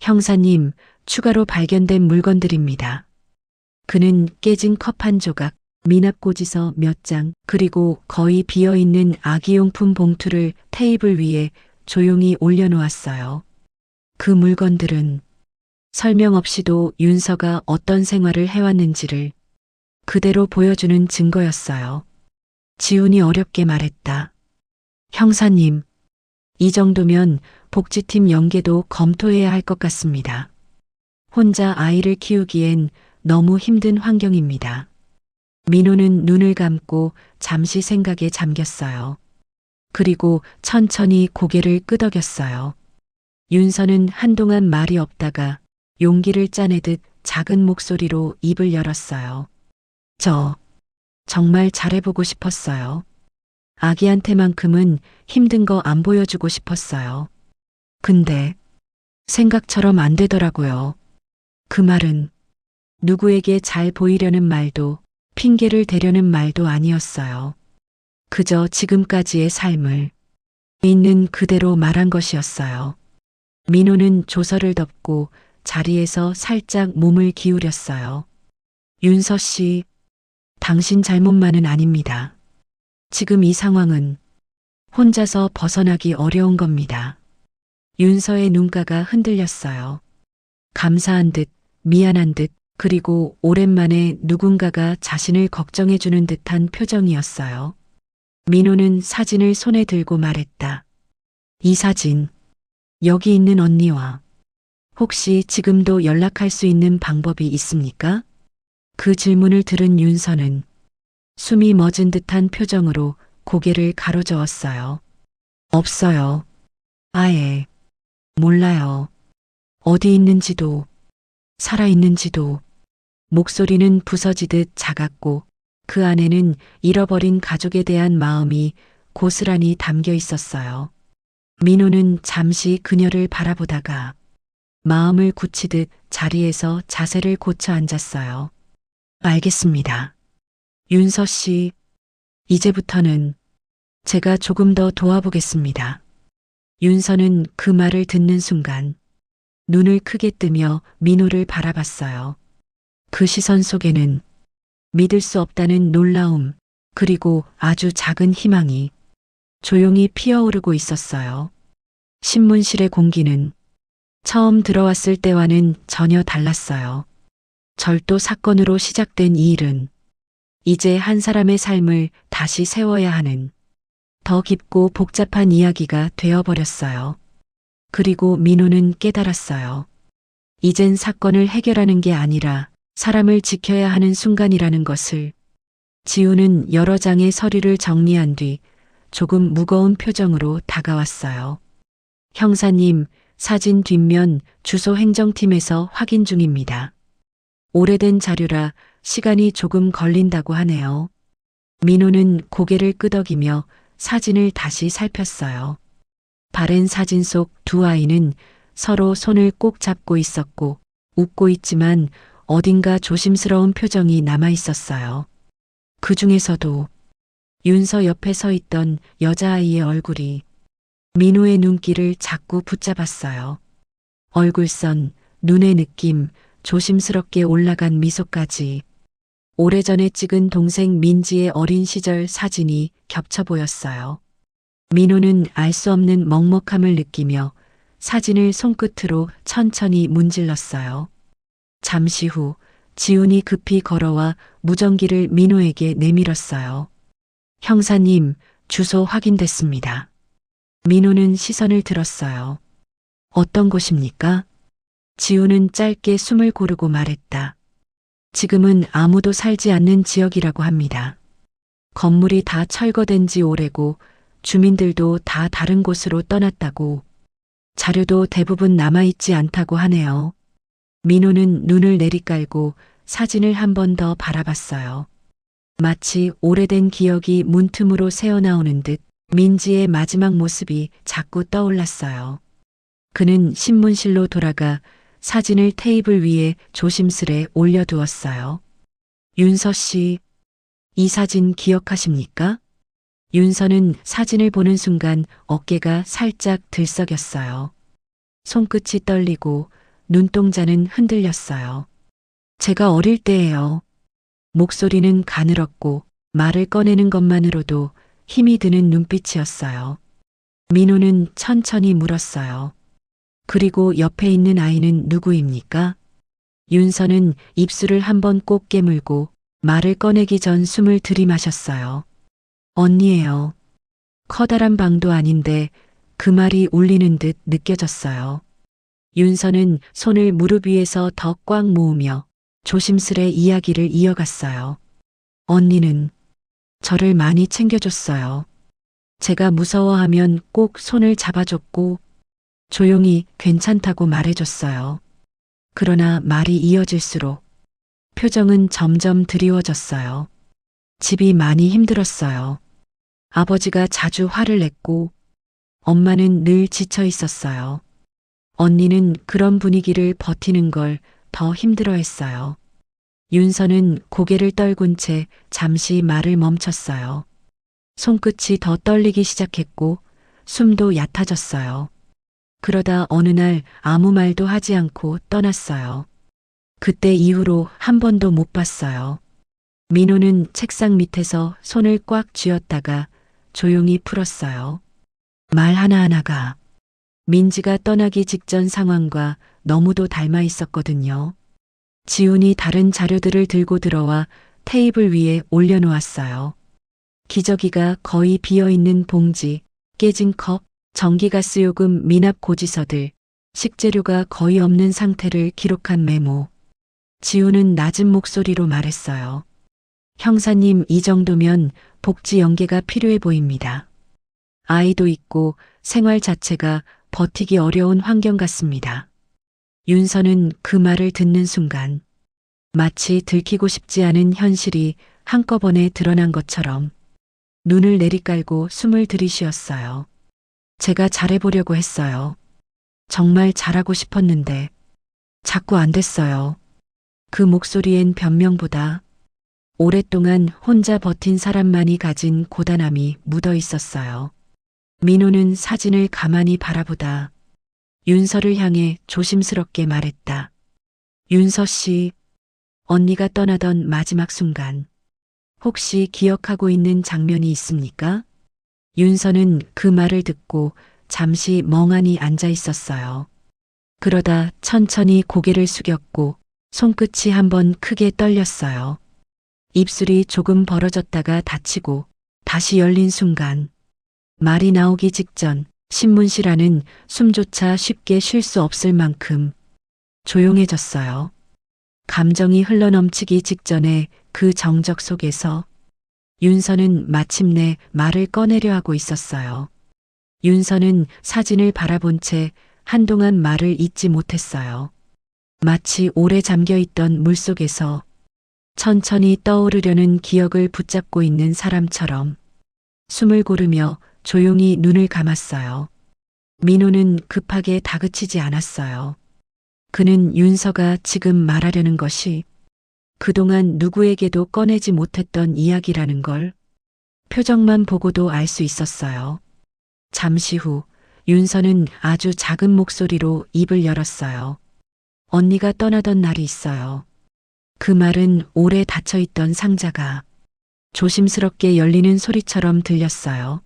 [SPEAKER 1] 형사님, 추가로 발견된 물건들입니다. 그는 깨진 컵 한 조각, 미납고지서 몇 장, 그리고 거의 비어있는 아기용품 봉투를 테이블 위에 조용히 올려놓았어요. 그 물건들은 설명 없이도 윤서가 어떤 생활을 해왔는지를 그대로 보여주는 증거였어요. 지훈이 어렵게 말했다. 형사님, 이 정도면 복지팀 연계도 검토해야 할 것 같습니다. 혼자 아이를 키우기엔 너무 힘든 환경입니다. 민호는 눈을 감고 잠시 생각에 잠겼어요. 그리고 천천히 고개를 끄덕였어요. 윤서는 한동안 말이 없다가 용기를 짜내듯 작은 목소리로 입을 열었어요. 저 정말 잘해보고 싶었어요. 아기한테만큼은 힘든 거 안 보여주고 싶었어요. 근데 생각처럼 안 되더라고요. 그 말은 누구에게 잘 보이려는 말도 핑계를 대려는 말도 아니었어요. 그저 지금까지의 삶을 있는 그대로 말한 것이었어요. 민호는 조서를 덮고 자리에서 살짝 몸을 기울였어요. 윤서 씨, 당신 잘못만은 아닙니다. 지금 이 상황은 혼자서 벗어나기 어려운 겁니다. 윤서의 눈가가 흔들렸어요. 감사한 듯, 미안한 듯, 그리고 오랜만에 누군가가 자신을 걱정해주는 듯한 표정이었어요. 민호는 사진을 손에 들고 말했다. 이 사진, 여기 있는 언니와 혹시 지금도 연락할 수 있는 방법이 있습니까? 그 질문을 들은 윤서는 숨이 멎은 듯한 표정으로 고개를 가로저었어요. 없어요. 아예 몰라요. 어디 있는지도 살아있는지도. 목소리는 부서지듯 작았고 그 안에는 잃어버린 가족에 대한 마음이 고스란히 담겨 있었어요. 민호는 잠시 그녀를 바라보다가 마음을 굳히듯 자리에서 자세를 고쳐 앉았어요. 알겠습니다. 윤서 씨, 이제부터는 제가 조금 더 도와보겠습니다. 윤서는 그 말을 듣는 순간 눈을 크게 뜨며 민호를 바라봤어요. 그 시선 속에는 믿을 수 없다는 놀라움, 그리고 아주 작은 희망이 조용히 피어오르고 있었어요. 신문실의 공기는 처음 들어왔을 때와는 전혀 달랐어요. 절도 사건으로 시작된 이 일은 이제 한 사람의 삶을 다시 세워야 하는 더 깊고 복잡한 이야기가 되어버렸어요. 그리고 민호는 깨달았어요. 이젠 사건을 해결하는 게 아니라 사람을 지켜야 하는 순간이라는 것을. 지우는 여러 장의 서류를 정리한 뒤 조금 무거운 표정으로 다가왔어요. 형사님, 사진 뒷면 주소 행정팀에서 확인 중입니다. 오래된 자료라 시간이 조금 걸린다고 하네요. 민호는 고개를 끄덕이며 사진을 다시 살폈어요. 바랜 사진 속 두 아이는 서로 손을 꼭 잡고 있었고 웃고 있지만 어딘가 조심스러운 표정이 남아 있었어요. 그 중에서도 윤서 옆에 서 있던 여자아이의 얼굴이 민호의 눈길을 자꾸 붙잡았어요. 얼굴선, 눈의 느낌, 조심스럽게 올라간 미소까지 오래전에 찍은 동생 민지의 어린 시절 사진이 겹쳐 보였어요. 민호는 알 수 없는 먹먹함을 느끼며 사진을 손끝으로 천천히 문질렀어요. 잠시 후 지훈이 급히 걸어와 무전기를 민호에게 내밀었어요. 형사님, 주소 확인됐습니다. 민호는 시선을 들었어요. 어떤 곳입니까? 지훈은 짧게 숨을 고르고 말했다. 지금은 아무도 살지 않는 지역이라고 합니다. 건물이 다 철거된 지 오래고 주민들도 다 다른 곳으로 떠났다고, 자료도 대부분 남아있지 않다고 하네요. 민호는 눈을 내리깔고 사진을 한 번 더 바라봤어요. 마치 오래된 기억이 문틈으로 새어나오는 듯 민지의 마지막 모습이 자꾸 떠올랐어요. 그는 신문실로 돌아가 사진을 테이블 위에 조심스레 올려두었어요. 윤서 씨, 이 사진 기억하십니까? 윤서는 사진을 보는 순간 어깨가 살짝 들썩였어요. 손끝이 떨리고 눈동자는 흔들렸어요. 제가 어릴 때예요. 목소리는 가늘었고 말을 꺼내는 것만으로도 힘이 드는 눈빛이었어요. 민호는 천천히 물었어요. 그리고 옆에 있는 아이는 누구입니까? 윤서는 입술을 한번 꼭 깨물고 말을 꺼내기 전 숨을 들이마셨어요. 언니예요. 커다란 방도 아닌데 그 말이 울리는 듯 느껴졌어요. 윤서는 손을 무릎 위에서 더 꽉 모으며 조심스레 이야기를 이어갔어요. 언니는 저를 많이 챙겨줬어요. 제가 무서워하면 꼭 손을 잡아줬고 조용히 괜찮다고 말해줬어요. 그러나 말이 이어질수록 표정은 점점 드리워졌어요. 집이 많이 힘들었어요. 아버지가 자주 화를 냈고 엄마는 늘 지쳐 있었어요. 언니는 그런 분위기를 버티는 걸 더 힘들어했어요. 윤서는 고개를 떨군 채 잠시 말을 멈췄어요. 손끝이 더 떨리기 시작했고 숨도 얕아졌어요. 그러다 어느 날 아무 말도 하지 않고 떠났어요. 그때 이후로 한 번도 못 봤어요. 민호는 책상 밑에서 손을 꽉 쥐었다가 조용히 풀었어요. 말 하나하나가 민지가 떠나기 직전 상황과 너무도 닮아 있었거든요. 지훈이 다른 자료들을 들고 들어와 테이블 위에 올려놓았어요. 기저귀가 거의 비어있는 봉지, 깨진 컵, 전기가스요금 미납 고지서들, 식재료가 거의 없는 상태를 기록한 메모. 지훈은 낮은 목소리로 말했어요. 형사님, 이 정도면 복지 연계가 필요해 보입니다. 아이도 있고 생활 자체가 버티기 어려운 환경 같습니다. 윤서는 그 말을 듣는 순간 마치 들키고 싶지 않은 현실이 한꺼번에 드러난 것처럼 눈을 내리깔고 숨을 들이쉬었어요. 제가 잘해보려고 했어요. 정말 잘하고 싶었는데 자꾸 안 됐어요. 그 목소리엔 변명보다 오랫동안 혼자 버틴 사람만이 가진 고단함이 묻어 있었어요. 민호는 사진을 가만히 바라보다 윤서를 향해 조심스럽게 말했다. 윤서 씨, 언니가 떠나던 마지막 순간 혹시 기억하고 있는 장면이 있습니까? 윤서는 그 말을 듣고 잠시 멍하니 앉아 있었어요. 그러다 천천히 고개를 숙였고 손끝이 한번 크게 떨렸어요. 입술이 조금 벌어졌다가 닫히고 다시 열린 순간 말이 나오기 직전 신문실 안은 숨조차 쉽게 쉴 수 없을 만큼 조용해졌어요. 감정이 흘러넘치기 직전에 그 정적 속에서 윤서는 마침내 말을 꺼내려 하고 있었어요. 윤서는 사진을 바라본 채 한동안 말을 잇지 못했어요. 마치 오래 잠겨있던 물속에서 천천히 떠오르려는 기억을 붙잡고 있는 사람처럼 숨을 고르며 조용히 눈을 감았어요. 민호는 급하게 다그치지 않았어요. 그는 윤서가 지금 말하려는 것이 그동안 누구에게도 꺼내지 못했던 이야기라는 걸 표정만 보고도 알 수 있었어요. 잠시 후 윤서는 아주 작은 목소리로 입을 열었어요. 언니가 떠나던 날이 있어요. 그 말은 오래 닫혀있던 상자가 조심스럽게 열리는 소리처럼 들렸어요.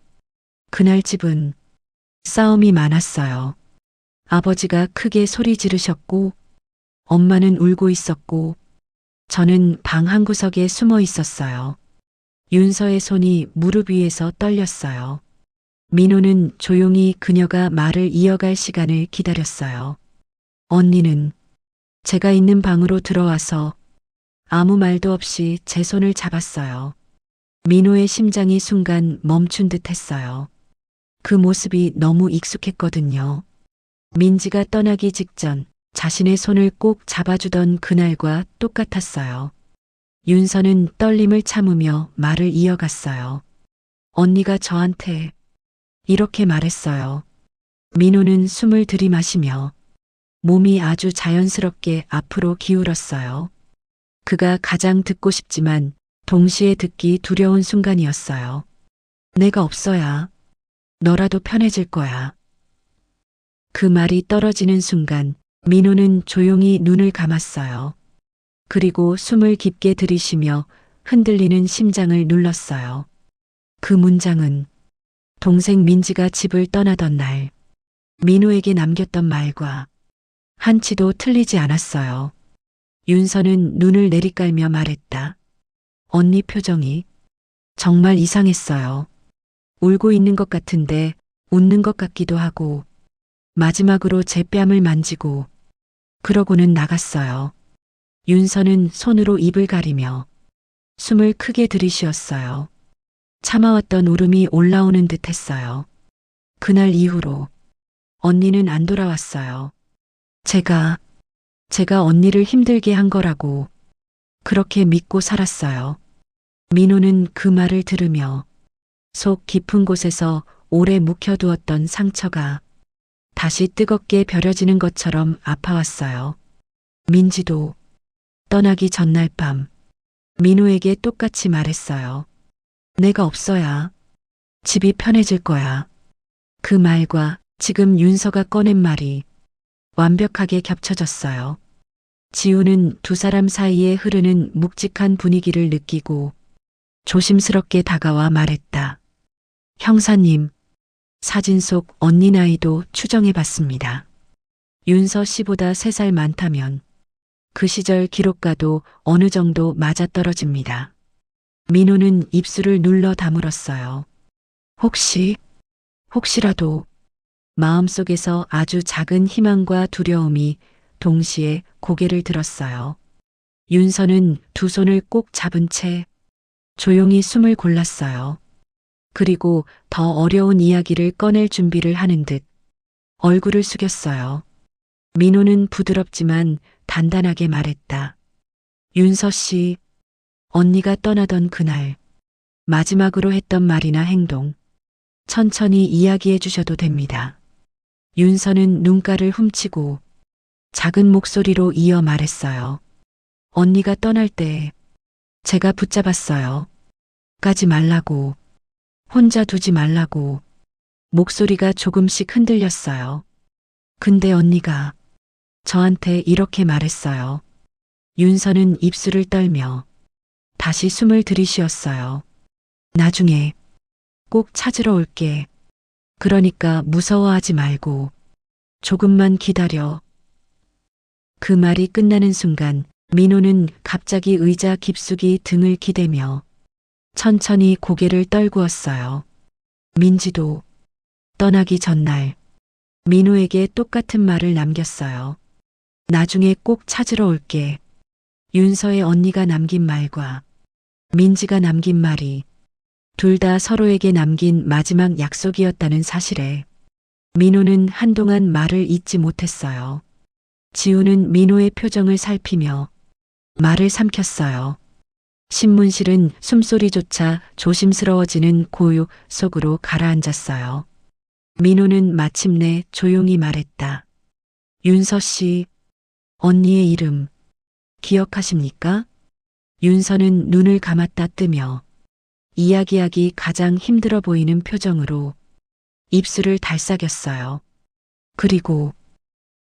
[SPEAKER 1] 그날 집은 싸움이 많았어요. 아버지가 크게 소리 지르셨고 엄마는 울고 있었고 저는 방 한구석에 숨어 있었어요. 윤서의 손이 무릎 위에서 떨렸어요. 민호는 조용히 그녀가 말을 이어갈 시간을 기다렸어요. 언니는 제가 있는 방으로 들어와서 아무 말도 없이 제 손을 잡았어요. 민호의 심장이 순간 멈춘 듯 했어요. 그 모습이 너무 익숙했거든요. 민지가 떠나기 직전 자신의 손을 꼭 잡아주던 그날과 똑같았어요. 윤서는 떨림을 참으며 말을 이어갔어요. 언니가 저한테 이렇게 말했어요. 민호는 숨을 들이마시며 몸이 아주 자연스럽게 앞으로 기울었어요. 그가 가장 듣고 싶지만 동시에 듣기 두려운 순간이었어요. 내가 없어야 너라도 편해질 거야. 그 말이 떨어지는 순간 민호는 조용히 눈을 감았어요. 그리고 숨을 깊게 들이쉬며 흔들리는 심장을 눌렀어요. 그 문장은 동생 민지가 집을 떠나던 날 민호에게 남겼던 말과 한치도 틀리지 않았어요. 윤서는 눈을 내리깔며 말했다. 언니 표정이 정말 이상했어요. 울고 있는 것 같은데 웃는 것 같기도 하고 마지막으로 제 뺨을 만지고 그러고는 나갔어요. 윤서는 손으로 입을 가리며 숨을 크게 들이쉬었어요. 참아왔던 울음이 올라오는 듯 했어요. 그날 이후로 언니는 안 돌아왔어요. 제가 언니를 힘들게 한 거라고 그렇게 믿고 살았어요. 민호는 그 말을 들으며 속 깊은 곳에서 오래 묵혀두었던 상처가 다시 뜨겁게 벼려지는 것처럼 아파왔어요. 민지도 떠나기 전날 밤 민호에게 똑같이 말했어요. 내가 없어야 집이 편해질 거야. 그 말과 지금 윤서가 꺼낸 말이 완벽하게 겹쳐졌어요. 지우는 두 사람 사이에 흐르는 묵직한 분위기를 느끼고 조심스럽게 다가와 말했다. 형사님, 사진 속 언니 나이도 추정해 봤습니다. 윤서 씨보다 3살 많다면 그 시절 기록과도 어느 정도 맞아떨어집니다. 민호는 입술을 눌러 다물었어요. 혹시라도 마음속에서 아주 작은 희망과 두려움이 동시에 고개를 들었어요. 윤서는 두 손을 꼭 잡은 채 조용히 숨을 골랐어요. 그리고 더 어려운 이야기를 꺼낼 준비를 하는 듯 얼굴을 숙였어요. 민호는 부드럽지만 단단하게 말했다. 윤서 씨, 언니가 떠나던 그날 마지막으로 했던 말이나 행동 천천히 이야기해 주셔도 됩니다. 윤서는 눈가를 훔치고 작은 목소리로 이어 말했어요. 언니가 떠날 때 제가 붙잡았어요. 가지 말라고, 혼자 두지 말라고. 목소리가 조금씩 흔들렸어요. 근데 언니가 저한테 이렇게 말했어요. 윤서는 입술을 떨며 다시 숨을 들이쉬었어요. 나중에 꼭 찾으러 올게. 그러니까 무서워하지 말고 조금만 기다려. 그 말이 끝나는 순간 민호는 갑자기 의자 깊숙이 등을 기대며 천천히 고개를 떨구었어요. 민지도 떠나기 전날 민호에게 똑같은 말을 남겼어요. 나중에 꼭 찾으러 올게. 윤서의 언니가 남긴 말과 민지가 남긴 말이 둘 다 서로에게 남긴 마지막 약속이었다는 사실에 민호는 한동안 말을 잇지 못했어요. 지우는 민호의 표정을 살피며 말을 삼켰어요. 신문실은 숨소리조차 조심스러워지는 고요 속으로 가라앉았어요. 민호는 마침내 조용히 말했다. 윤서 씨, 언니의 이름 기억하십니까? 윤서는 눈을 감았다 뜨며 이야기하기 가장 힘들어 보이는 표정으로 입술을 달싹였어요. 그리고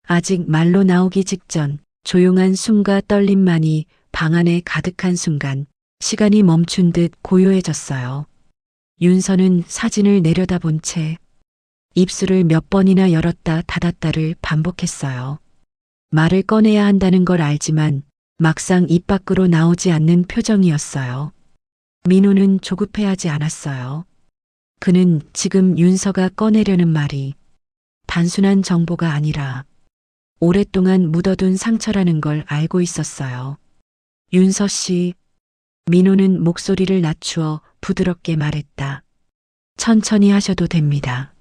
[SPEAKER 1] 아직 말로 나오기 직전 조용한 숨과 떨림만이 방 안에 가득한 순간 시간이 멈춘 듯 고요해졌어요. 윤서는 사진을 내려다본 채 입술을 몇 번이나 열었다 닫았다를 반복했어요. 말을 꺼내야 한다는 걸 알지만 막상 입 밖으로 나오지 않는 표정이었어요. 민호는 조급해하지 않았어요. 그는 지금 윤서가 꺼내려는 말이 단순한 정보가 아니라 오랫동안 묻어둔 상처라는 걸 알고 있었어요. 윤서 씨, 민호는 목소리를 낮추어 부드럽게 말했다. 천천히 하셔도 됩니다.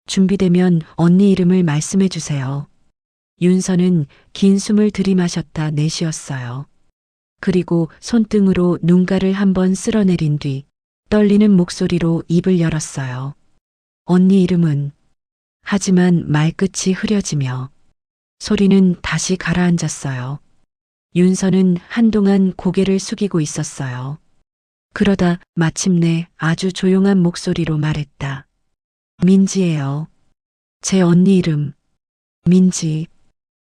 [SPEAKER 1] 준비되면 언니 이름을 말씀해 주세요. 윤서는 긴 숨을 들이마셨다 내쉬었어요. 그리고 손등으로 눈가를 한번 쓸어내린 뒤 떨리는 목소리로 입을 열었어요. 언니 이름은 하지만 말끝이 흐려지며 소리는 다시 가라앉았어요. 윤서는 한동안 고개를 숙이고 있었어요. 그러다 마침내 아주 조용한 목소리로 말했다. 민지예요. 제 언니 이름. 민지.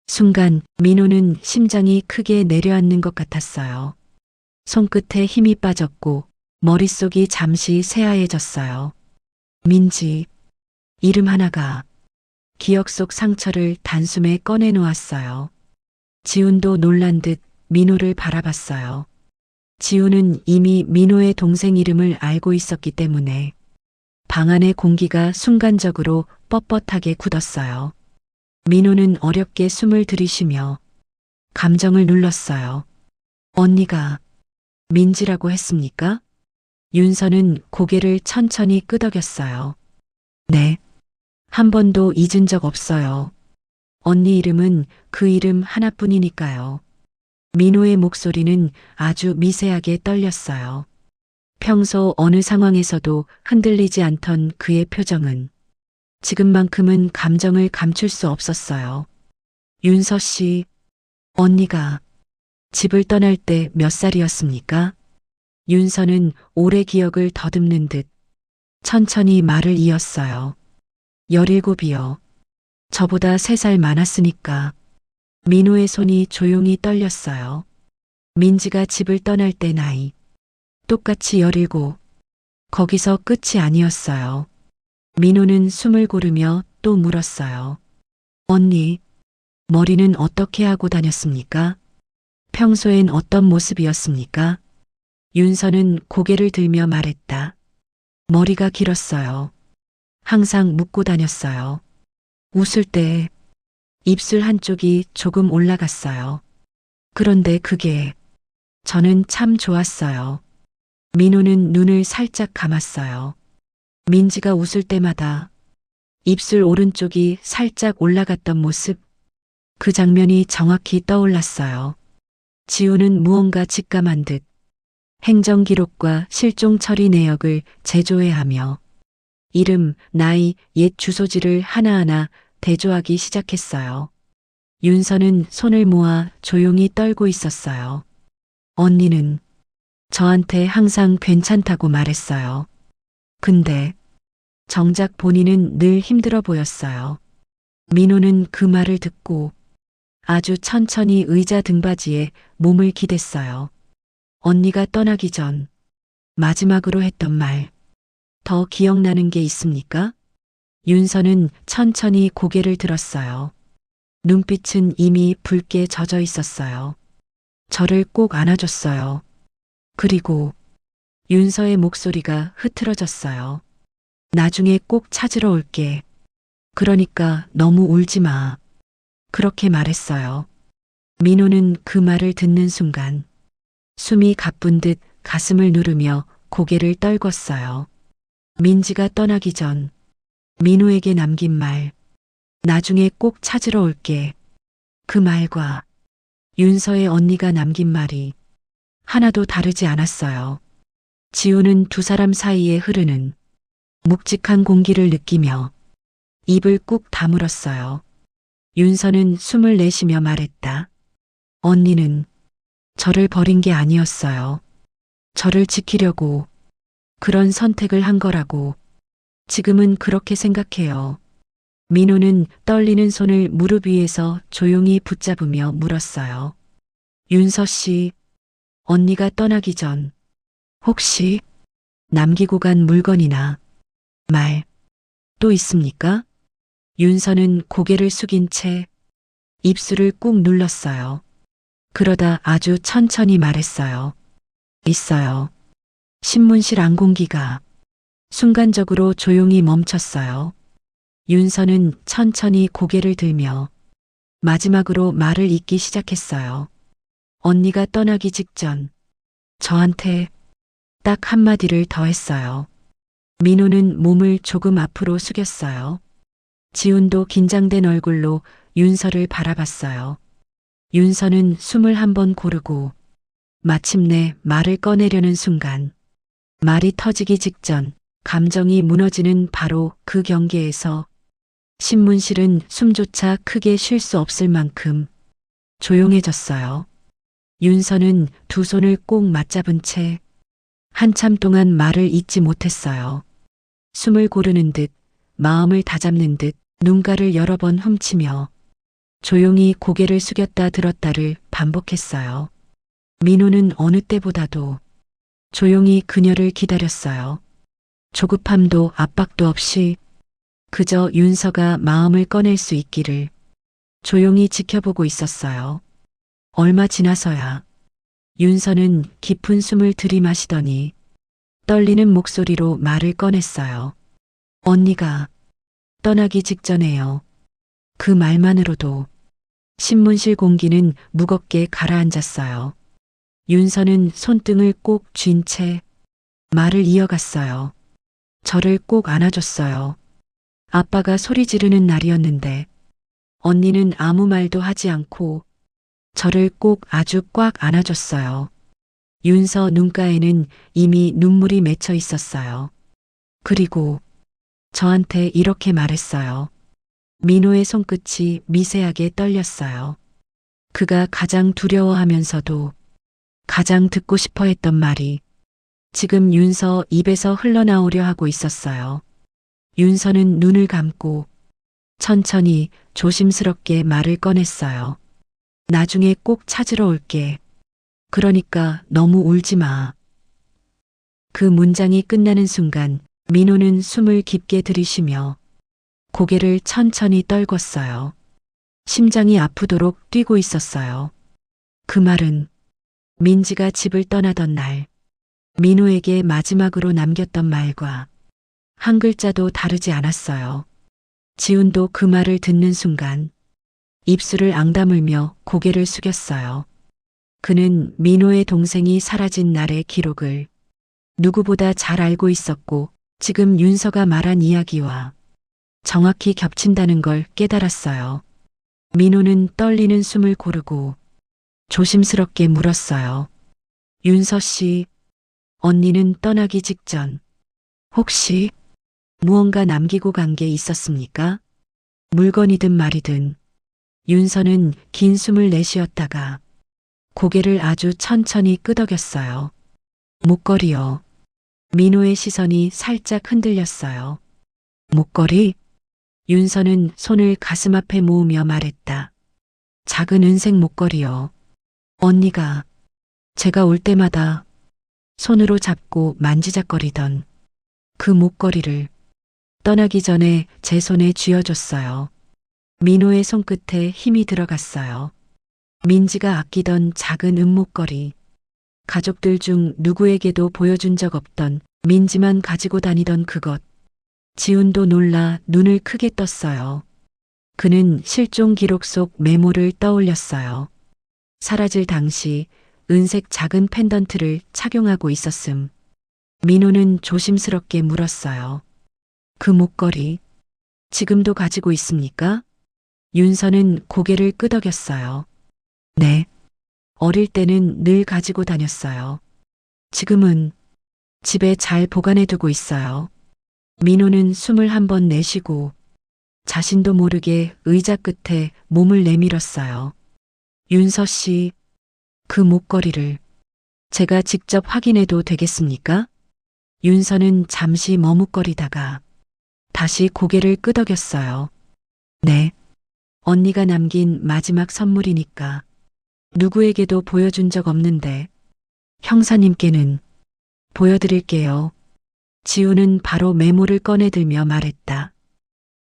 [SPEAKER 1] 순간 민호는 심장이 크게 내려앉는 것 같았어요. 손끝에 힘이 빠졌고 머릿속이 잠시 새하얘졌어요. 민지. 이름 하나가 기억 속 상처를 단숨에 꺼내놓았어요. 지훈도 놀란 듯 민호를 바라봤어요. 지훈은 이미 민호의 동생 이름을 알고 있었기 때문에 방 안의 공기가 순간적으로 뻣뻣하게 굳었어요. 민호는 어렵게 숨을 들이쉬며 감정을 눌렀어요. 언니가 민지라고 했습니까? 윤서는 고개를 천천히 끄덕였어요. 네. 한 번도 잊은 적 없어요. 언니 이름은 그 이름 하나뿐이니까요. 민호의 목소리는 아주 미세하게 떨렸어요. 평소 어느 상황에서도 흔들리지 않던 그의 표정은 지금만큼은 감정을 감출 수 없었어요. 윤서 씨, 언니가 집을 떠날 때 몇 살이었습니까? 윤서는 오래 기억을 더듬는 듯 천천히 말을 이었어요. 17이요. 저보다 3살 많았으니까. 민호의 손이 조용히 떨렸어요. 민지가 집을 떠날 때 나이. 똑같이 17. 거기서 끝이 아니었어요. 민호는 숨을 고르며 또 물었어요. 언니, 머리는 어떻게 하고 다녔습니까? 평소엔 어떤 모습이었습니까? 윤서는 고개를 들며 말했다. 머리가 길었어요. 항상 묶고 다녔어요. 웃을 때 입술 한쪽이 조금 올라갔어요. 그런데 그게 저는 참 좋았어요. 민호는 눈을 살짝 감았어요. 민지가 웃을 때마다 입술 오른쪽이 살짝 올라갔던 모습, 그 장면이 정확히 떠올랐어요. 지우는 무언가 직감한 듯 행정기록과 실종 처리 내역을 재조회하며 이름, 나이, 옛 주소지를 하나하나 대조하기 시작했어요. 윤서는 손을 모아 조용히 떨고 있었어요. 언니는 저한테 항상 괜찮다고 말했어요. 근데 정작 본인은 늘 힘들어 보였어요. 민호는 그 말을 듣고 아주 천천히 의자 등받이에 몸을 기댔어요. 언니가 떠나기 전 마지막으로 했던 말, 더 기억나는 게 있습니까? 윤서는 천천히 고개를 들었어요. 눈빛은 이미 붉게 젖어 있었어요. 저를 꼭 안아줬어요. 그리고 윤서의 목소리가 흐트러졌어요. 나중에 꼭 찾으러 올게. 그러니까 너무 울지 마. 그렇게 말했어요. 민호는 그 말을 듣는 순간 숨이 가쁜 듯 가슴을 누르며 고개를 떨궜어요. 민지가 떠나기 전 민호에게 남긴 말, 나중에 꼭 찾으러 올게. 그 말과 윤서의 언니가 남긴 말이 하나도 다르지 않았어요. 지우는 두 사람 사이에 흐르는 묵직한 공기를 느끼며 입을 꾹 다물었어요. 윤서는 숨을 내쉬며 말했다. 언니는 저를 버린 게 아니었어요. 저를 지키려고 그런 선택을 한 거라고 지금은 그렇게 생각해요. 민호는 떨리는 손을 무릎 위에서 조용히 붙잡으며 물었어요. 윤서 씨, 언니가 떠나기 전 혹시 남기고 간 물건이나 말 또 있습니까? 윤서는 고개를 숙인 채 입술을 꾹 눌렀어요. 그러다 아주 천천히 말했어요. 있어요. 신문실 안공기가 순간적으로 조용히 멈췄어요. 윤서는 천천히 고개를 들며 마지막으로 말을 잇기 시작했어요. 언니가 떠나기 직전 저한테 딱 한마디를 더 했어요. 민호는 몸을 조금 앞으로 숙였어요. 지훈도 긴장된 얼굴로 윤서를 바라봤어요. 윤서는 숨을 한 번 고르고 마침내 말을 꺼내려는 순간 말이 터지기 직전 감정이 무너지는 바로 그 경계에서 신문실은 숨조차 크게 쉴 수 없을 만큼 조용해졌어요. 윤서는 두 손을 꼭 맞잡은 채 한참 동안 말을 잇지 못했어요. 숨을 고르는 듯 마음을 다잡는 듯 눈가를 여러 번 훔치며 조용히 고개를 숙였다 들었다를 반복했어요. 민호는 어느 때보다도 조용히 그녀를 기다렸어요. 조급함도 압박도 없이 그저 윤서가 마음을 꺼낼 수 있기를 조용히 지켜보고 있었어요. 얼마 지나서야 윤서는 깊은 숨을 들이마시더니 떨리는 목소리로 말을 꺼냈어요. 언니가 떠나기 직전에요. 그 말만으로도 신문실 공기는 무겁게 가라앉았어요. 윤서는 손등을 꼭 쥔 채 말을 이어갔어요. 저를 꼭 안아줬어요. 아빠가 소리 지르는 날이었는데 언니는 아무 말도 하지 않고 저를 꼭 아주 꽉 안아줬어요. 윤서 눈가에는 이미 눈물이 맺혀 있었어요. 그리고 저한테 이렇게 말했어요. 민호의 손끝이 미세하게 떨렸어요. 그가 가장 두려워하면서도 가장 듣고 싶어 했던 말이 지금 윤서 입에서 흘러나오려 하고 있었어요. 윤서는 눈을 감고 천천히 조심스럽게 말을 꺼냈어요. 나중에 꼭 찾으러 올게. 그러니까 너무 울지 마. 그 문장이 끝나는 순간 민호는 숨을 깊게 들이쉬며 고개를 천천히 떨궜어요. 심장이 아프도록 뛰고 있었어요. 그 말은 민지가 집을 떠나던 날 민호에게 마지막으로 남겼던 말과 한 글자도 다르지 않았어요. 지훈도 그 말을 듣는 순간 입술을 앙다물며 고개를 숙였어요. 그는 민호의 동생이 사라진 날의 기록을 누구보다 잘 알고 있었고 지금 윤서가 말한 이야기와 정확히 겹친다는 걸 깨달았어요. 민호는 떨리는 숨을 고르고 조심스럽게 물었어요. 윤서 씨, 언니는 떠나기 직전 혹시 무언가 남기고 간 게 있었습니까? 물건이든 말이든. 윤서는 긴 숨을 내쉬었다가 고개를 아주 천천히 끄덕였어요. 목걸이요. 민호의 시선이 살짝 흔들렸어요. 목걸이? 윤서는 손을 가슴 앞에 모으며 말했다. 작은 은색 목걸이요. 언니가 제가 올 때마다 손으로 잡고 만지작거리던 그 목걸이를 떠나기 전에 제 손에 쥐어줬어요. 민호의 손끝에 힘이 들어갔어요. 민지가 아끼던 작은 은목걸이. 가족들 중 누구에게도 보여준 적 없던 민지만 가지고 다니던 그것. 지훈도 놀라 눈을 크게 떴어요. 그는 실종 기록 속 메모를 떠올렸어요. 사라질 당시 은색 작은 펜던트를 착용하고 있었음. 민호는 조심스럽게 물었어요. 그 목걸이 지금도 가지고 있습니까? 윤서는 고개를 끄덕였어요. 네. 어릴 때는 늘 가지고 다녔어요. 지금은 집에 잘 보관해 두고 있어요. 민호는 숨을 한 번 내쉬고 자신도 모르게 의자 끝에 몸을 내밀었어요. 윤서 씨, 그 목걸이를 제가 직접 확인해도 되겠습니까? 윤서는 잠시 머뭇거리다가 다시 고개를 끄덕였어요. 네. 언니가 남긴 마지막 선물이니까 누구에게도 보여준 적 없는데 형사님께는 보여드릴게요. 지우는 바로 메모를 꺼내들며 말했다.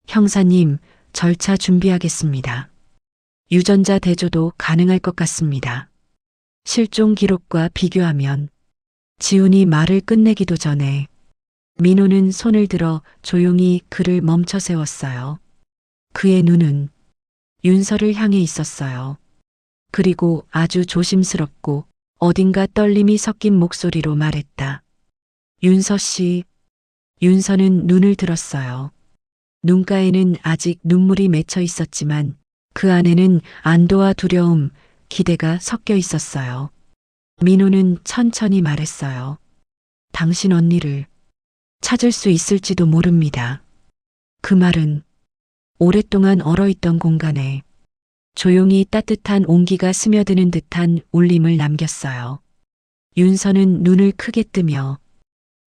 [SPEAKER 1] 형사님, 절차 준비하겠습니다. 유전자 대조도 가능할 것 같습니다. 실종 기록과 비교하면 지훈이 말을 끝내기도 전에 민호는 손을 들어 조용히 그를 멈춰 세웠어요. 그의 눈은 윤서를 향해 있었어요. 그리고 아주 조심스럽고 어딘가 떨림이 섞인 목소리로 말했다. 윤서 씨. 윤서는 눈을 들었어요. 눈가에는 아직 눈물이 맺혀 있었지만 그 안에는 안도와 두려움, 기대가 섞여 있었어요. 민호는 천천히 말했어요. 당신 언니를 찾을 수 있을지도 모릅니다. 그 말은 오랫동안 얼어있던 공간에 조용히 따뜻한 온기가 스며드는 듯한 울림을 남겼어요. 윤서는 눈을 크게 뜨며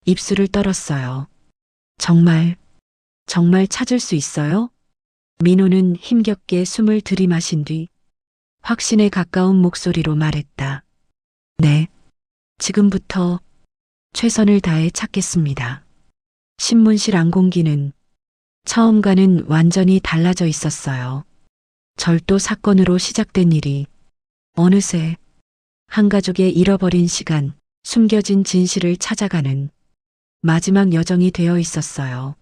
[SPEAKER 1] 입술을 떨었어요. 정말 찾을 수 있어요? 민호는 힘겹게 숨을 들이마신 뒤 확신에 가까운 목소리로 말했다. 네, 지금부터 최선을 다해 찾겠습니다. 신문실 안공기는 처음과는 완전히 달라져 있었어요. 절도 사건으로 시작된 일이 어느새 한 가족의 잃어버린 시간, 숨겨진 진실을 찾아가는 마지막 여정이 되어 있었어요.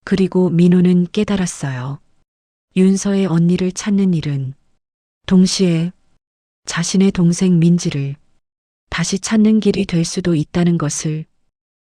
[SPEAKER 1] 그리고 민호는 깨달았어요. 윤서의 언니를 찾는 일은 동시에 자신의 동생 민지를 다시 찾는 길이 될 수도 있다는 것을